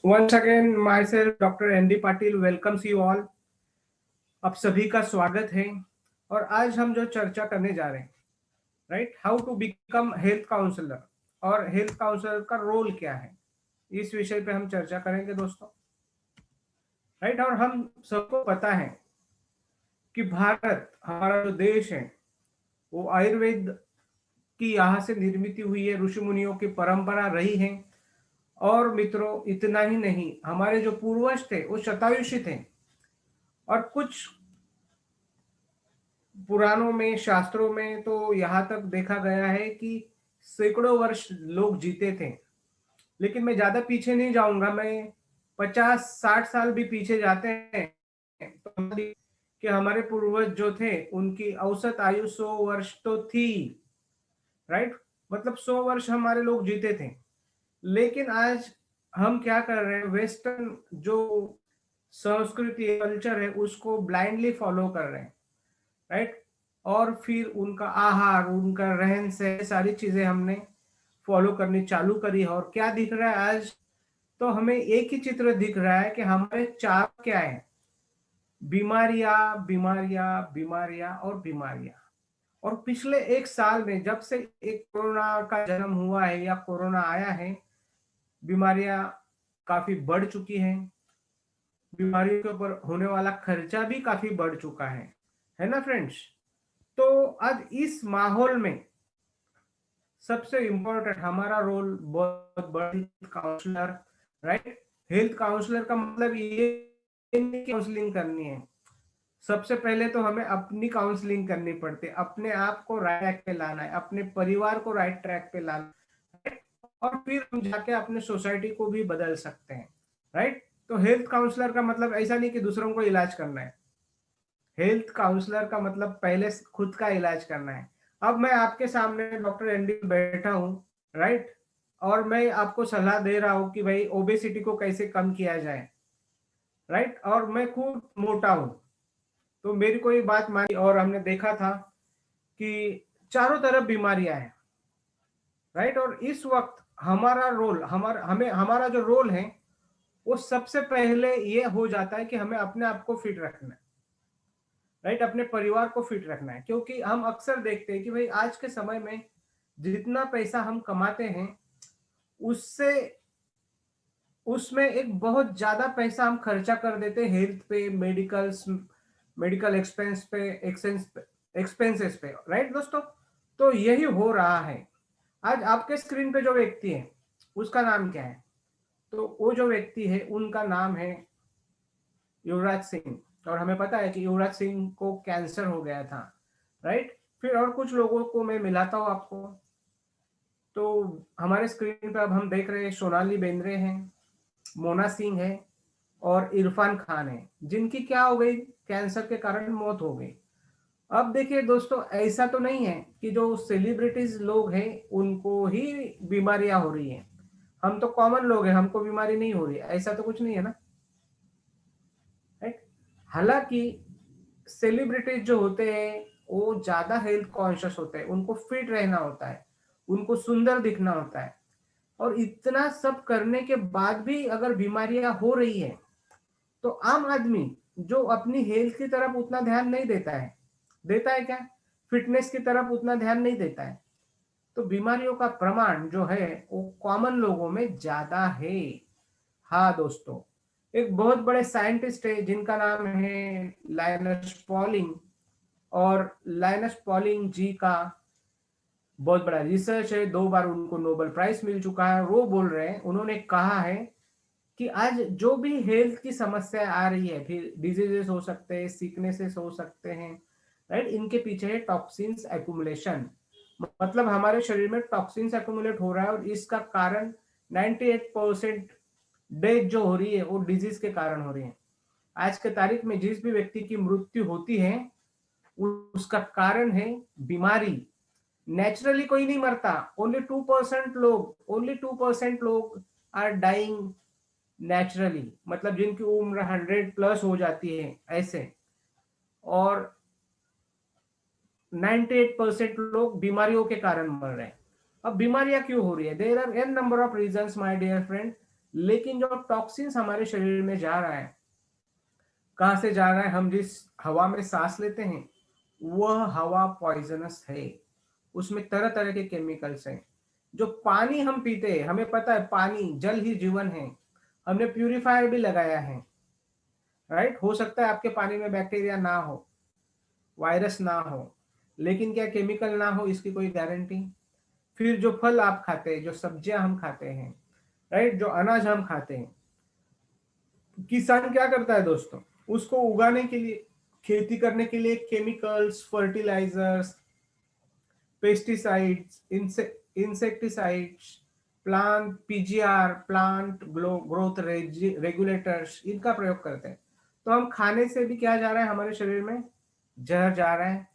Once again, myself, Dr. N D Patil, welcomes you all. आप सभी का स्वागत है। और आज हम जो चर्चा करने जा रहे हैं, right, how to become health counsellor और हेल्थ काउंसलर का रोल क्या है, इस विषय पे हम चर्चा करेंगे दोस्तों। राइट, और हम सबको पता है कि भारत, हमारा जो देश है, वो आयुर्वेद की यहाँ से निर्मित हुई है, ऋषि मुनियों की परंपरा रही है। और मित्रों, इतना ही नहीं, हमारे जो पूर्वज थे वो शतायुषी थे। और कुछ पुराणों में, शास्त्रों में तो यहाँ तक देखा गया है कि सैकड़ों वर्ष लोग जीते थे। लेकिन मैं ज्यादा पीछे नहीं जाऊंगा, मैं 50-60 साल भी पीछे जाते हैं तो कि हमारे पूर्वज जो थे उनकी औसत आयु 100 वर्ष तो थी। राइट, मतलब 100 वर्ष हमारे लोग जीते थे। लेकिन आज हम क्या कर रहे हैं, वेस्टर्न जो संस्कृति कल्चर है उसको ब्लाइंडली फॉलो कर रहे हैं। राइट, और फिर उनका आहार, उनका रहन सहन, सारी चीजें हमने फॉलो करनी चालू करी है। और क्या दिख रहा है आज, तो हमें एक ही चित्र दिख रहा है कि हमारे चार क्या है, बीमारियां बीमारियां बीमारियां और बीमारियां। और पिछले एक साल में जब से एक कोरोना का जन्म हुआ है या कोरोना आया है, बीमारियां काफी बढ़ चुकी हैं। बीमारियों के ऊपर होने वाला खर्चा भी काफी बढ़ चुका है ना फ्रेंड्स। तो आज इस माहौल में सबसे इम्पोर्टेंट हमारा रोल बहुत बड़ा, काउंसलर। राइट, हेल्थ काउंसलर का मतलब ये नहीं कि काउंसलिंग करनी है। सबसे पहले तो हमें अपनी काउंसलिंग करनी पड़ती है, अपने आप को राइट ट्रैक पे लाना है, अपने परिवार को राइट ट्रैक पे लाना है, और फिर हम जाके अपने सोसाइटी को भी बदल सकते हैं। राइट, तो हेल्थ काउंसलर का मतलब ऐसा नहीं कि दूसरों को इलाज करना है। हेल्थ काउंसलर का मतलब पहले खुद का इलाज करना है। अब मैं आपके सामने डॉक्टर एनडी बैठा हूँ, राइट, और मैं आपको सलाह दे रहा हूँ कि भाई ओबेसिटी को कैसे कम किया जाए। राइट, और मैं खूब मोटा हूँ, तो मेरी कोई बात मानी और हमने देखा था कि चारों तरफ बीमारियां हैं। राइट, और इस वक्त हमारा रोल, हमारा जो रोल है वो सबसे पहले ये हो जाता है कि हमें अपने आप को फिट रखना है। राइट, अपने परिवार को फिट रखना है, क्योंकि हम अक्सर देखते हैं कि भाई आज के समय में जितना पैसा हम कमाते हैं उससे उसमें एक बहुत ज्यादा पैसा हम खर्चा कर देते हैं हेल्थ पे, मेडिकल एक्सपेंस पे, एक्सपेंसेस पे। राइट दोस्तों, तो यही हो रहा है। आज आपके स्क्रीन पे जो व्यक्ति है उसका नाम क्या है, तो वो जो व्यक्ति है उनका नाम है युवराज सिंह। और हमें पता है कि युवराज सिंह को कैंसर हो गया था। राइट, फिर और कुछ लोगों को मैं मिलाता हूँ आपको। तो हमारे स्क्रीन पे अब हम देख रहे हैं सोनाली बेंद्रे हैं, मोना सिंह है और इरफान खान है, जिनकी क्या हो गई, कैंसर के कारण मौत हो गई। अब देखिए दोस्तों, ऐसा तो नहीं है कि जो सेलिब्रिटीज लोग हैं उनको ही बीमारियां हो रही हैं। हम तो कॉमन लोग हैं, हमको बीमारी नहीं हो रही है, ऐसा तो कुछ नहीं है ना। राइट, हालांकि सेलिब्रिटीज जो होते हैं वो ज्यादा हेल्थ कॉन्शियस होते हैं, उनको फिट रहना होता है, उनको सुंदर दिखना होता है। और इतना सब करने के बाद भी अगर बीमारियां हो रही है, तो आम आदमी जो अपनी हेल्थ की तरफ उतना ध्यान नहीं देता है, देता है क्या, फिटनेस की तरफ उतना ध्यान नहीं देता है, तो बीमारियों का प्रमाण जो है वो कॉमन लोगों में ज्यादा है। हाँ दोस्तों, एक बहुत बड़े साइंटिस्ट है जिनका नाम है लाइनस पॉलिंग। और लाइनस पॉलिंग जी का बहुत बड़ा रिसर्च है, 2 बार उनको नोबेल प्राइज मिल चुका है। वो बोल रहे हैं, उन्होंने कहा है कि आज जो भी हेल्थ की समस्या आ रही है, फिर डिजीजेस हो सकते हैं, सिकनेसेस हो सकते हैं, राइट, इनके पीछे है टॉक्सिन्स एक्यूमुलेशन। मतलब हमारे शरीर में टॉक्सिन्स एक्यूमुलेट हो रहा है, और इसका कारण 98% डेथ जो हो रही है वो डिजीज के कारण हो रही है। आज के तारीख में जिस भी व्यक्ति की मृत्यु होती है उसका कारण है बीमारी। नेचुरली कोई नहीं मरता, ओनली 2% लोग आर डाइंग नेचुरली, मतलब जिनकी उम्र 100+ हो जाती है ऐसे। और 98% लोग बीमारियों के कारण मर रहे हैं। अब बीमारियां क्यों हो रही है, there are an number of reasons my dear friend. लेकिन जो टॉक्सिन्स हमारे शरीर में जा रहा है, कहाँ से जा रहा है, हम जिस हवा में सांस लेते हैं वह हवा पॉइजनस है। उसमें तरह तरह के केमिकल्स हैं। जो पानी हम पीते हैं, हमें पता है पानी जल ही जीवन है, हमने प्यूरिफायर भी लगाया है, राइट। हो सकता है आपके पानी में बैक्टीरिया ना हो, वायरस ना हो, लेकिन क्या केमिकल ना हो इसकी कोई गारंटी। फिर जो फल आप खाते हैं, जो सब्जियां हम खाते हैं, राइट, जो अनाज हम खाते हैं, किसान क्या करता है दोस्तों, उसको उगाने के लिए, खेती करने के लिए chemicals, fertilisers, pesticides, insecticides, plant PGR, plant growth regulators, इनका प्रयोग करते हैं। तो हम खाने से भी क्या जा रहा है, हमारे शरीर में जहर जा रहा है।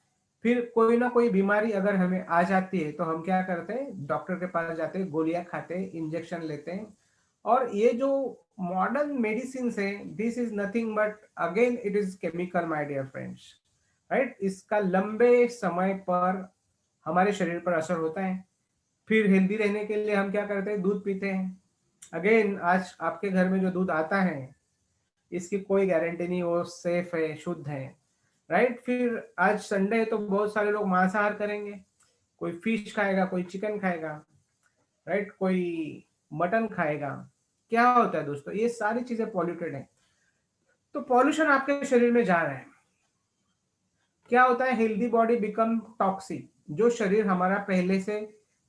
फिर कोई ना कोई बीमारी अगर हमें आ जाती है तो हम क्या करते हैं, डॉक्टर के पास जाते हैं, गोलियां खाते हैं, इंजेक्शन लेते हैं। और ये जो मॉडर्न मेडिसिन है, this is nothing but again it is chemical my dear friends, right. इसका लंबे समय पर हमारे शरीर पर असर होता है। फिर हेल्दी रहने के लिए हम क्या करते हैं, दूध पीते हैं। अगेन आज आपके घर में जो दूध आता है, इसकी कोई गारंटी नहीं वो सेफ है, शुद्ध है, राइट। फिर आज संडे है तो बहुत सारे लोग मांसाहार करेंगे, कोई फिश खाएगा, कोई चिकन खाएगा, राइट, कोई मटन खाएगा। क्या होता है दोस्तों, ये सारी चीजें पॉल्यूटेड है। तो पॉल्यूशन आपके शरीर में जा रहा है, क्या होता है, हेल्दी बॉडी बिकम टॉक्सिक। जो शरीर हमारा पहले से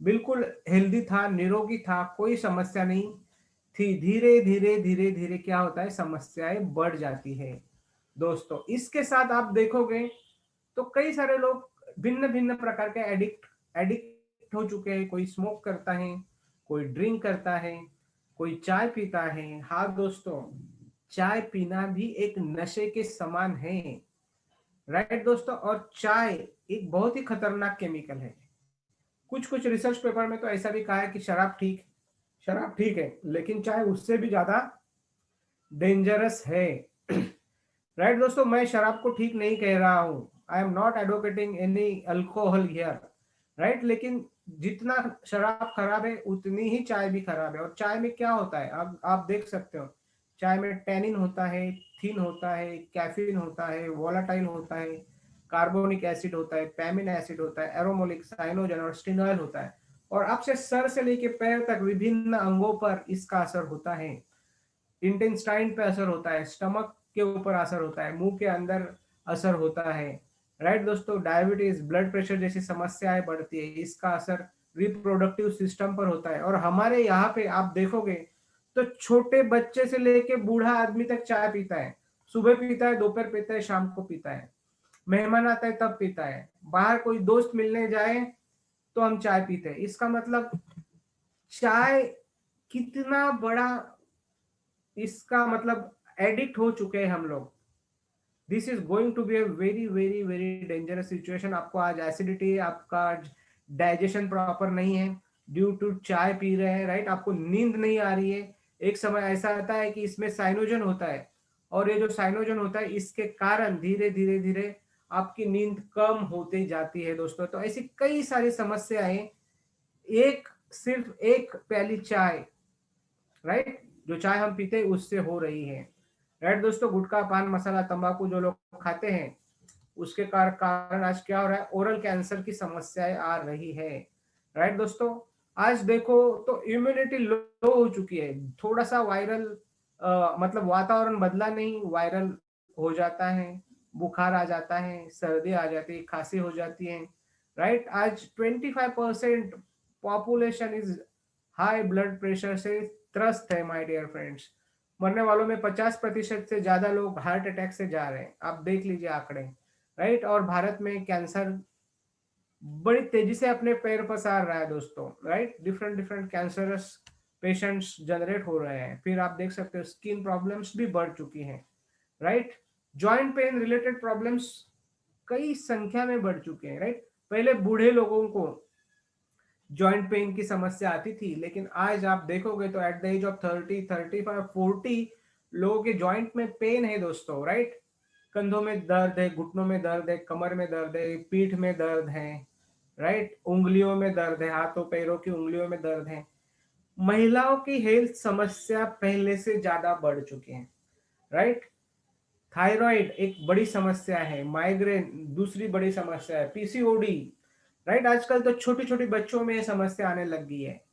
बिल्कुल हेल्दी था, निरोगी था, कोई समस्या नहीं थी, धीरे धीरे धीरे धीरे क्या होता है, समस्याएं बढ़ जाती है दोस्तों। इसके साथ आप देखोगे तो कई सारे लोग भिन्न भिन्न प्रकार के एडिक्ट हो चुके हैं। कोई स्मोक करता है, कोई ड्रिंक करता है, कोई चाय पीता है। हाँ दोस्तों, चाय पीना भी एक नशे के समान है, राइट दोस्तों। और चाय एक बहुत ही खतरनाक केमिकल है। कुछ कुछ रिसर्च पेपर में तो ऐसा भी कहा है कि शराब ठीक है, लेकिन चाय उससे भी ज्यादा डेंजरस है, राइट दोस्तों। मैं शराब को ठीक नहीं कह रहा हूं, आई am not advocating any alcohol here, right. लेकिन जितना शराब खराब है उतनी ही चाय भी खराब है। और चाय में क्या होता है, आप देख सकते हो, चाय में टैनिन होता है, थीन होता है, कैफीन होता है, वोलाटाइल होता है, कार्बोनिक एसिड होता है, पैमिन एसिड होता है, एरोमोलिक, साइनोजन और स्टिनॉल होता है। और आपसे सर से लेके पैर तक विभिन्न अंगों पर इसका असर होता है। इंटेस्टाइन पे असर होता है, स्टमक के ऊपर असर होता है, मुंह के अंदर असर होता है, राइट दोस्तों। डायबिटीज, ब्लड प्रेशर जैसी समस्याएं बढ़ती है, इसका असर रिप्रोडक्टिव सिस्टम पर होता है। और हमारे यहाँ पे आप देखोगे तो छोटे बच्चे से लेके बूढ़ा आदमी तक चाय पीता है। सुबह पीता है, दोपहर पीता है, शाम को पीता है, मेहमान आता है तब पीता है, बाहर कोई दोस्त मिलने जाए तो हम चाय पीते हैं। इसका मतलब चाय कितना बड़ा, इसका मतलब एडिक्ट हो चुके हैं हम लोग। This is going to be a very very very dangerous situation. आपको आज एसिडिटी, आपका डाइजेशन प्रॉपर नहीं है ड्यू टू चाय पी रहे हैं, राइट। आपको नींद नहीं आ रही है। एक समय ऐसा आता है कि इसमें साइनोजन होता है, और ये जो साइनोजन होता है इसके कारण धीरे धीरे धीरे आपकी नींद कम होती जाती है दोस्तों। तो ऐसी कई सारी समस्याएं एक सिर्फ एक प्याली चाय, राइट, जो चाय हम पीते हैं उससे हो रही है, राइट दोस्तों। गुटखा, पान मसाला, तंबाकू जो लोग खाते हैं उसके कारण आज क्या हो रहा है, ओरल कैंसर की समस्याएं आ रही है, राइट दोस्तों। आज देखो तो इम्यूनिटी लो हो चुकी है, थोड़ा सा वायरल मतलब वातावरण बदला नहीं, वायरल हो जाता है, बुखार आ जाता है, सर्दी आ जाती है, खांसी हो जाती है, राइट। आज 25% population is high blood pressure से त्रस्त है माय डियर फ्रेंड्स। मरने वालों में 50% से ज्यादा लोग हार्ट अटैक से जा रहे हैं, आप देख लीजिए आंकड़े, राइट। और भारत में कैंसर बड़ी तेजी से अपने पैर पसार रहा है दोस्तों, right. Different different cancerous patients generate हो रहे हैं। फिर आप देख सकते हो स्किन प्रॉब्लम्स भी बढ़ चुकी हैं, right. Joint pain related problems कई संख्या में बढ़ चुके हैं, राइट। पहले बूढ़े लोगों को जॉइंट पेन की समस्या आती थी, लेकिन आज आप देखोगे तो एट द एज ऑफ 30, 35, 40 लोगों के जॉइंट में पेन है दोस्तों, राइट। कंधों में दर्द है, घुटनों में दर्द है, कमर में दर्द है, पीठ में दर्द है, राइट, उंगलियों में दर्द है, हाथों पैरों की उंगलियों में दर्द है। महिलाओं की हेल्थ समस्या पहले से ज्यादा बढ़ चुकी है, राइट। थायराइड एक बड़ी समस्या है, माइग्रेन दूसरी बड़ी समस्या है, पीसीओडी, राइट। आजकल तो छोटी छोटी बच्चों में ये समस्या आने लग गई है,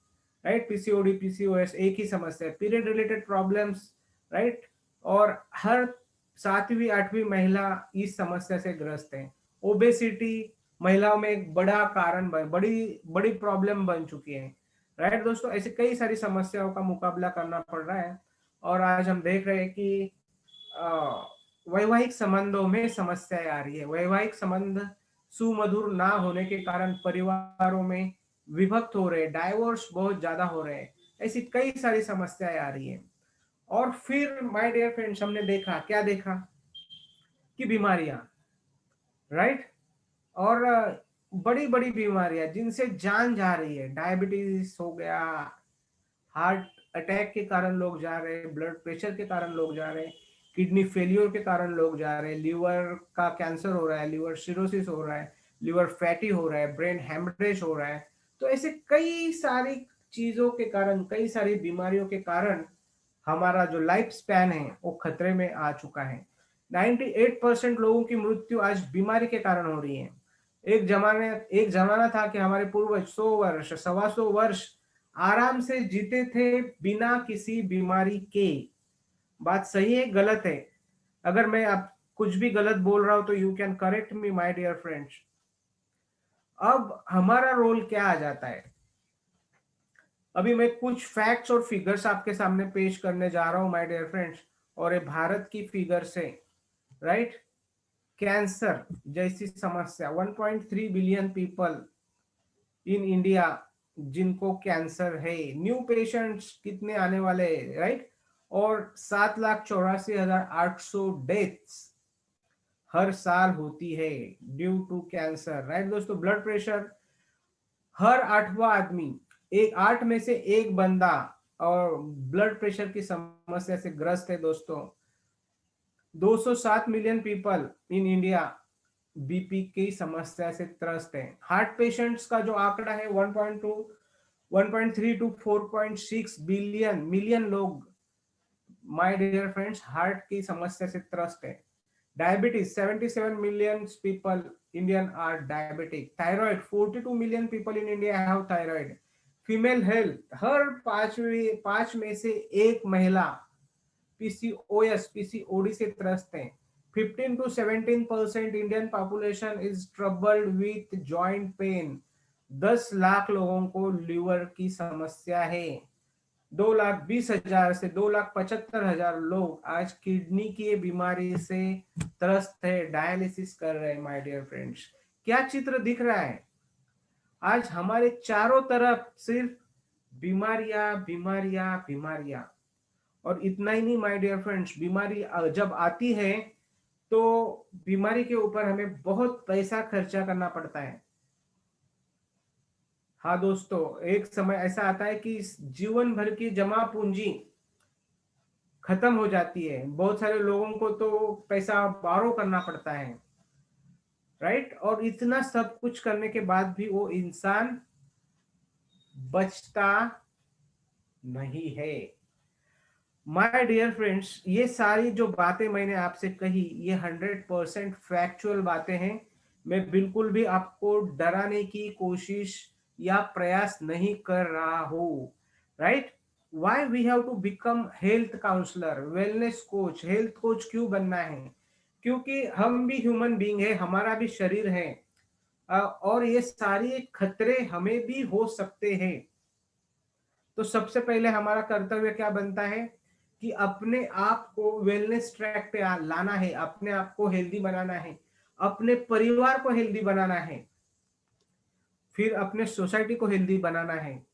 राइट। पीसीओडी पीसीओएस एक ही समस्या है, पीरियड रिलेटेड प्रॉब्लम्स, राइट। और हर 7वीं 8वीं महिला इस समस्या से ग्रस्त है। ओबेसिटी महिलाओं में एक बड़ा कारण बड़ी बड़ी प्रॉब्लम बन चुकी है, राइट दोस्तों। ऐसे कई सारी समस्याओं का मुकाबला करना पड़ रहा है। और आज हम देख रहे हैं कि वैवाहिक संबंधों में समस्याएं आ रही है। वैवाहिक संबंध सुमधुर ना होने के कारण परिवारों में विभक्त हो रहे, डाइवोर्स बहुत ज्यादा हो रहे हैं, ऐसी कई सारी समस्याएं आ रही है। और फिर माय डियर फ्रेंड्स, हमने देखा, क्या देखा कि बीमारियां, राइट। और बड़ी बड़ी बीमारियां जिनसे जान जा रही है, डायबिटीज हो गया, हार्ट अटैक के कारण लोग जा रहे हैं, ब्लड प्रेशर के कारण लोग जा रहे हैं, किडनी फेलियर के कारण लोग जा रहे हैं, लीवर का कैंसर हो रहा है, लीवर सिरोसिस हो रहा है, लीवर फैटी हो रहा है, ब्रेन हेमरेज हो रहा है। तो ऐसे कई सारी चीजों के कारण, कई सारी बीमारियों के कारण हमारा जो लाइफ स्पैन है वो खतरे में आ चुका है। 98% लोगों की मृत्यु आज बीमारी के कारण हो रही है। एक जमाना था कि हमारे पूर्वज 100 वर्ष 125 वर्ष आराम से जीते थे बिना किसी बीमारी के। बात सही है गलत है? अगर मैं आप कुछ भी गलत बोल रहा हूं तो you can correct me my dear friends. अब हमारा रोल क्या आ जाता है? अभी मैं कुछ फैक्ट्स और फिगर्स आपके सामने पेश करने जा रहा हूं माय डियर फ्रेंड्स, और ये भारत की फिगर्स है, राइट। कैंसर जैसी समस्या, 1.3 बिलियन पीपल इन इंडिया जिनको कैंसर है। न्यू पेशेंट्स कितने आने वाले हैं, राइट। और 7,84,800 डेथ्स हर साल होती है ड्यू टू कैंसर, राइट दोस्तों। ब्लड प्रेशर, हर 8वां आदमी, एक 8 में से एक बंदा और ब्लड प्रेशर की समस्या से ग्रस्त है दोस्तों। 207 million people in India BP की समस्या से त्रस्त है। हार्ट पेशेंट्स का जो आंकड़ा है 1.3 टू 4.6 बिलियन मिलियन लोग माय डियर फ्रेंड्स हार्ट की समस्या से त्रस्त है। Diabetes, 77 million people Indian are diabetic. Thyroid, 42 million people in India have thyroid. Female health, हर 5 में से एक महिला पीसीओएस पीसीओडी से त्रस्त हैं। 15 to 17% Indian population is troubled with joint pain. 10 lakh लोगों को लीवर की समस्या है। 2,20,000 से 2,75,000 लोग आज किडनी की बीमारी से त्रस्त है, डायलिसिस कर रहे हैं माय डियर फ्रेंड्स। क्या चित्र दिख रहा है? आज हमारे चारों तरफ सिर्फ बीमारियां बीमारियां बीमारियां। और इतना ही नहीं माय डियर फ्रेंड्स, बीमारी जब आती है तो बीमारी के ऊपर हमें बहुत पैसा खर्चा करना पड़ता है। हाँ दोस्तों, एक समय ऐसा आता है कि जीवन भर की जमा पूंजी खत्म हो जाती है। बहुत सारे लोगों को तो पैसा बारो करना पड़ता है, राइट। और इतना सब कुछ करने के बाद भी वो इंसान बचता नहीं है। माय डियर फ्रेंड्स, ये सारी जो बातें मैंने आपसे कही ये 100% फैक्चुअल बातें हैं। मैं बिल्कुल भी आपको डराने की कोशिश या प्रयास नहीं कर रहा हूँ, right. Why we have to become health counsellor, wellness coach, health coach क्यों बनना है? क्योंकि हम भी ह्यूमन बीइंग है, हमारा भी शरीर है, और ये सारे खतरे हमें भी हो सकते हैं। तो सबसे पहले हमारा कर्तव्य क्या बनता है कि अपने आप को वेलनेस ट्रैक पे लाना है, अपने आप को हेल्दी बनाना है, अपने परिवार को हेल्दी बनाना है, फिर अपने सोसाइटी को हेल्दी बनाना है,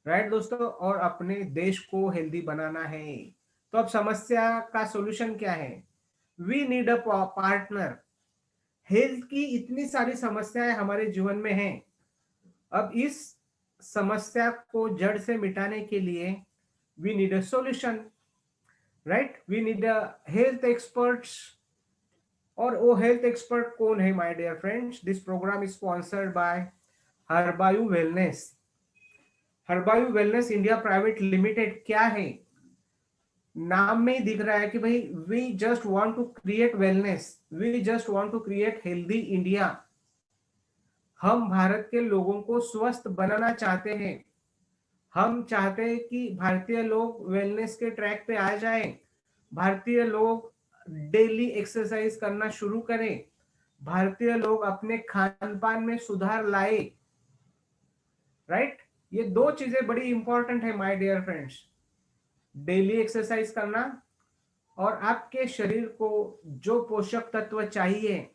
राइट दोस्तों, और अपने देश को हेल्दी बनाना है। तो अब समस्या का सॉल्यूशन क्या है? We need a partner. Health की इतनी सारी समस्याएं हमारे जीवन में हैं। अब इस समस्या को जड़ से मिटाने के लिए we need a solution, right. We need a health experts. और वो हेल्थ एक्सपर्ट कौन है my dear friends? This program is sponsored by Herbayu wellness. Herbayu wellness India private limited क्या है? नाम में ही दिख रहा है कि भाई we just want to create wellness, we just want to create healthy India. हम भारत के लोगों को स्वस्थ बनाना चाहते हैं। हम चाहते हैं कि भारतीय लोग वेलनेस के ट्रैक पे आ जाएं, भारतीय लोग डेली एक्सरसाइज करना शुरू करें, भारतीय लोग अपने खान पान में सुधार लाए। राइट, ये दो चीजें बड़ी इंपॉर्टेंट है my dear friends. Daily exercise करना और आपके शरीर को जो पोषक तत्व चाहिए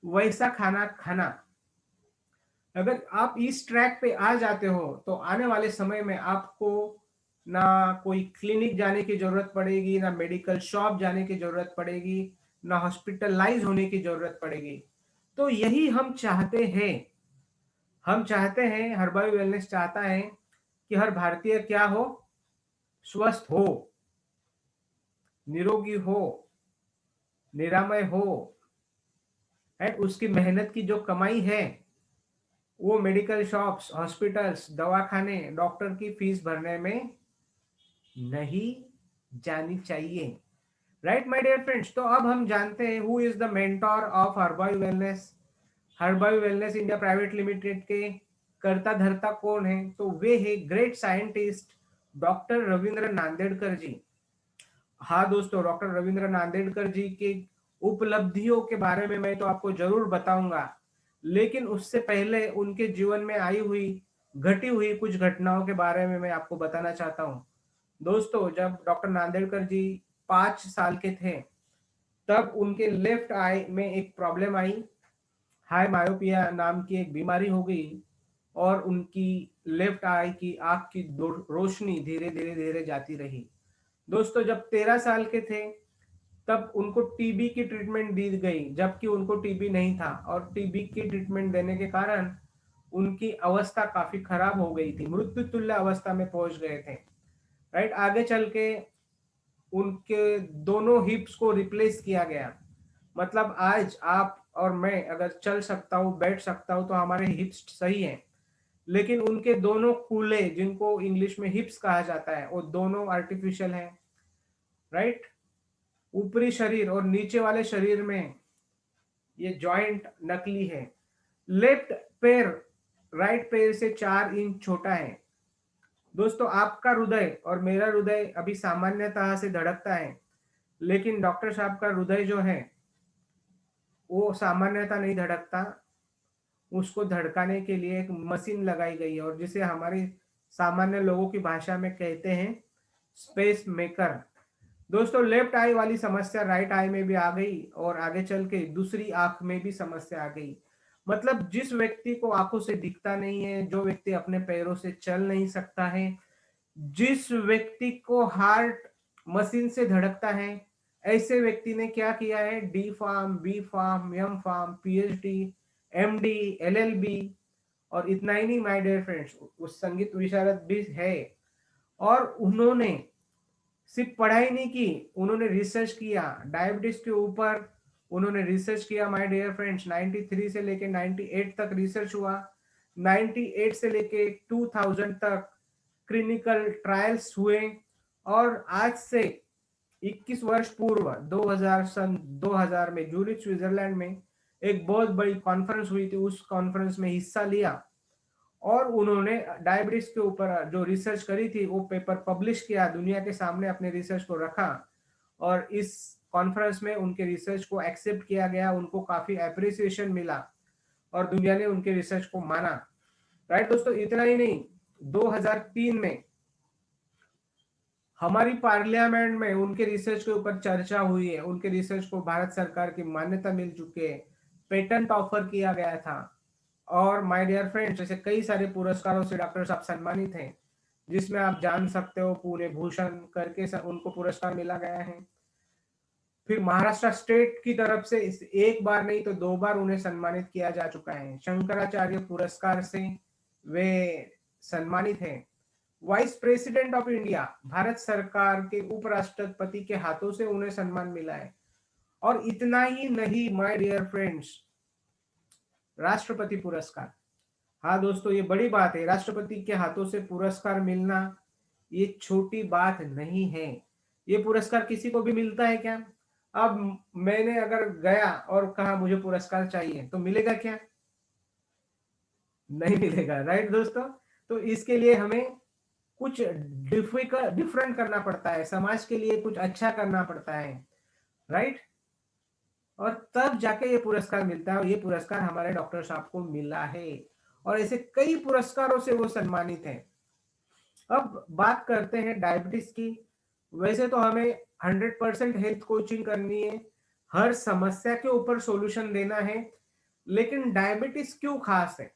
वैसा खाना खाना। अगर आप इस ट्रैक पे आ जाते हो तो आने वाले समय में आपको ना कोई क्लिनिक जाने की जरूरत पड़ेगी, ना मेडिकल शॉप जाने की जरूरत पड़ेगी, ना हॉस्पिटलाइज होने की जरूरत पड़ेगी। तो यही हम चाहते हैं। हम चाहते हैं, हर्बल वेलनेस चाहता है कि हर भारतीय क्या हो, स्वस्थ हो, निरोगी हो, निरामय हो। एंड उसकी मेहनत की जो कमाई है वो मेडिकल शॉप्स, हॉस्पिटल्स, दवाखाने, डॉक्टर की फीस भरने में नहीं जानी चाहिए। राइट माय डियर फ्रेंड्स, तो अब हम जानते हैं who is the mentor of herbal wellness. Herbal wellness India private limited के कर्ता धर्ता कौन है? तो वे है great scientist doctor Ravindra Nandedkar ji. हाँ दोस्तों, डॉक्टर रविंद्र नांदेड़कर जी की उपलब्धियों के बारे में मैं तो आपको जरूर बताऊंगा, लेकिन उससे पहले उनके जीवन में आई हुई घटी हुई कुछ घटनाओं के बारे में मैं आपको बताना चाहता हूँ। दोस्तों, जब डॉक्टर नांदेड़कर जी 5 साल के थे तब उनके लेफ्ट आई में एक प्रॉब्लम आई। हाई मायोपिया नाम की एक बीमारी हो गई और उनकी लेफ्ट आई की आंख की रोशनी धीरे धीरे धीरे जाती रही। दोस्तों, जब 13 साल के थे तब उनको टीबी की ट्रीटमेंट दी गई, जबकि उनको टीबी नहीं था, और टीबी की ट्रीटमेंट देने के कारण उनकी अवस्था काफी खराब हो गई थी, मृत्यु तुल्य अवस्था में पहुंच गए थे। राइट, आगे चल के उनके दोनों हिप्स को रिप्लेस किया गया। मतलब आज आप और मैं अगर चल सकता हूँ, बैठ सकता हूँ, तो हमारे हिप्स सही हैं, लेकिन उनके दोनों कूल्हे, जिनको इंग्लिश में हिप्स कहा जाता है, वो दोनों आर्टिफिशियल हैं। राइट, ऊपरी शरीर और नीचे वाले शरीर में ये जॉइंट नकली है। लेफ्ट पैर राइट पैर से 4 इंच छोटा है। दोस्तों, आपका हृदय और मेरा हृदय अभी सामान्यतः से धड़कता है, लेकिन डॉक्टर साहब का हृदय जो है वो सामान्यतः नहीं धड़कता। उसको धड़काने के लिए एक मशीन लगाई गई है, और जिसे हमारी सामान्य लोगों की भाषा में कहते हैं स्पेस मेकर। दोस्तों, लेफ्ट आई वाली समस्या राइट आई में भी आ गई और आगे चल के दूसरी आंख में भी समस्या आ गई। मतलब जिस व्यक्ति को आंखों से दिखता नहीं है, जो व्यक्ति अपने पैरों से चल नहीं सकता है, जिस व्यक्ति को हार्ट मशीन से धड़कता है, ऐसे व्यक्ति ने क्या किया है? D pharm, B pharm, M pharm, PhD, MD, LLB, और इतना ही नहीं माय डियर फ्रेंड्स, उस संगीत विशारद भी है। और उन्होंने सिर्फ पढ़ाई नहीं की, उन्होंने रिसर्च किया डायबिटीज के ऊपर। उन्होंने रिसर्च किया माय डियर फ्रेंड्स, 93 से लेके 98 तक रिसर्च हुआ। 98 से लेके 2000 तक क्लिनिकल ट्रायल्स हुए। और आज से 21 वर्ष पूर्व 2000 में जूरिच स्विट्जरलैंड में एक बहुत बड़ी कॉन्फ्रेंस हुई थी, उस कॉन्फ्रेंस में हिस्सा लिया और उन्होंने डायबिटीज के ऊपर जो रिसर्च करी थी वो पेपर पब्लिश किया, दुनिया के सामने अपने रिसर्च को रखा, और इस कॉन्फ्रेंस में उनके रिसर्च को एक्सेप्ट किया गया, उनको काफी अप्रिसिएशन मिला और दुनिया ने उनके रिसर्च को माना। राइट दोस्तों, इतना ही नहीं, 2003 में हमारी पार्लियामेंट में उनके रिसर्च के ऊपर चर्चा हुई है, उनके रिसर्च को भारत सरकार की मान्यता मिल चुकी है, पेटेंट ऑफर किया गया था। और माय डियर फ्रेंड्स, ऐसे कई सारे पुरस्कारों से डॉक्टर साहब सम्मानित हैं, जिसमें आप जान सकते हो पुणे भूषण करके उनको पुरस्कार मिला गया है। फिर महाराष्ट्र स्टेट की तरफ से एक बार नहीं तो 2 बार उन्हें सम्मानित किया जा चुका है, शंकराचार्य पुरस्कार से वे सम्मानित हैं। Vice president of India, Bharat सरकार के उपराष्ट्रपति के हाथों से उन्हें सम्मान मिला है। और इतना ही नहीं माय डियर फ्रेंड्स, राष्ट्रपति पुरस्कार, हाँ दोस्तों, ये बड़ी बात है। राष्ट्रपति के हाथों से पुरस्कार मिलना ये छोटी बात नहीं है। ये पुरस्कार किसी को भी मिलता है क्या? अब मैंने अगर गया और कहा मुझे पुरस्कार चाहिए तो मिलेगा क्या? नहीं मिलेगा, राइट दोस्तों। तो इसके लिए हमें कुछ डिफरेंट करना पड़ता है, समाज के लिए कुछ अच्छा करना पड़ता है, राइट। और तब जाके ये पुरस्कार मिलता है, और ये पुरस्कार हमारे डॉक्टर साहब को मिला है, और ऐसे कई पुरस्कारों से वो सम्मानित है। अब बात करते हैं डायबिटीज की। वैसे तो हमें 100% हेल्थ कोचिंग करनी है, हर समस्या के ऊपर सॉल्यूशन देना है, लेकिन डायबिटीज क्यों खास है?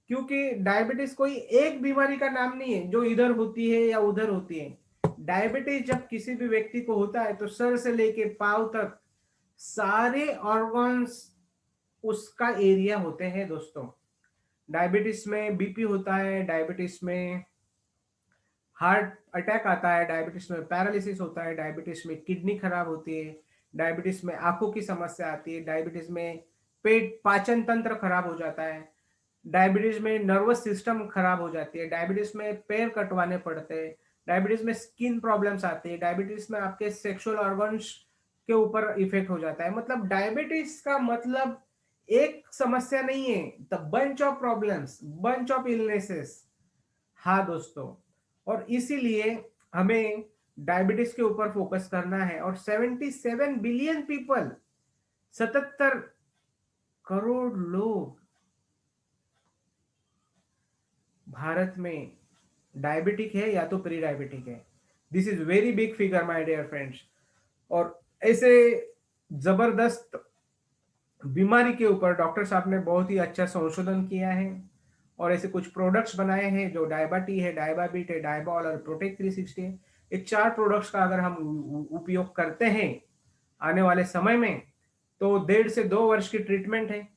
क्योंकि डायबिटीज कोई एक बीमारी का नाम नहीं है जो इधर होती है या उधर होती है। डायबिटीज जब किसी भी व्यक्ति को होता है तो सर से लेके पांव तक सारे ऑर्गन्स उसका एरिया होते हैं दोस्तों। डायबिटीज में बीपी होता है, डायबिटीज में हार्ट अटैक आता है, डायबिटीज में पैरालिसिस होता है, डायबिटीज में किडनी खराब होती है, डायबिटीज में आंखों की समस्या आती है, डायबिटीज में पेट पाचन तंत्र खराब हो जाता है, डायबिटीज में नर्वस सिस्टम खराब हो जाती है, डायबिटीज में पैर कटवाने पड़ते हैं, डायबिटीज में स्किन प्रॉब्लम्स आती है, डायबिटीज में आपके सेक्सुअल ऑर्गन्स के ऊपर इफेक्ट हो जाता है। मतलब डायबिटीज का मतलब एक समस्या नहीं है, the bunch of problems, bunch of illnesses. हाँ दोस्तों, और इसीलिए हमें डायबिटीज के ऊपर फोकस करना है। और 77 बिलियन पीपल, 77 करोड़ लोग भारत में डायबिटिक है या तो प्री डायबिटिक है। This is very big figure my dear friends. और ऐसे जबरदस्त बीमारी के ऊपर डॉक्टर साहब ने बहुत ही अच्छा संशोधन किया है, और ऐसे कुछ प्रोडक्ट्स बनाए हैं जो डायबाटी है, डायबाबिट है, डायबॉल और प्रोटेक्ट 360 है। ये 4 प्रोडक्ट्स का अगर हम उपयोग करते हैं आने वाले समय में, तो 1.5 से 2 वर्ष की ट्रीटमेंट है।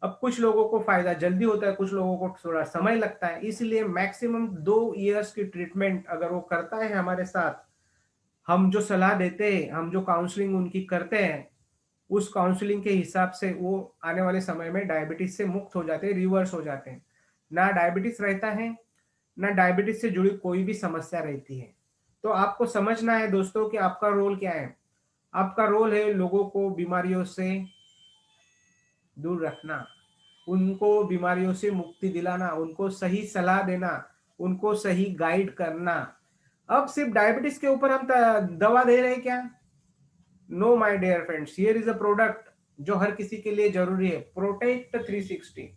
अब कुछ लोगों को फायदा जल्दी होता है, कुछ लोगों को थोड़ा समय लगता है, इसलिए मैक्सिमम 2 इयर्स की ट्रीटमेंट अगर वो करता है हमारे साथ, हम जो सलाह देते हैं, हम जो काउंसलिंग उनकी करते हैं, उस काउंसलिंग के हिसाब से वो आने वाले समय में डायबिटीज से मुक्त हो जाते हैं, रिवर्स हो जाते हैं। ना डायबिटीज रहता है, ना डायबिटीज से जुड़ी कोई भी समस्या रहती है। तो आपको समझना है दोस्तों कि आपका रोल क्या है। आपका रोल है लोगों को बीमारियों से दूर रखना, उनको बीमारियों से मुक्ति दिलाना, उनको सही सलाह देना, उनको सही गाइड करना। अब सिर्फ डायबिटीज के ऊपर हम दवा दे रहे हैं क्या? No my dear friends, here is a product जो हर किसी के लिए जरूरी है, प्रोटेक्ट 360।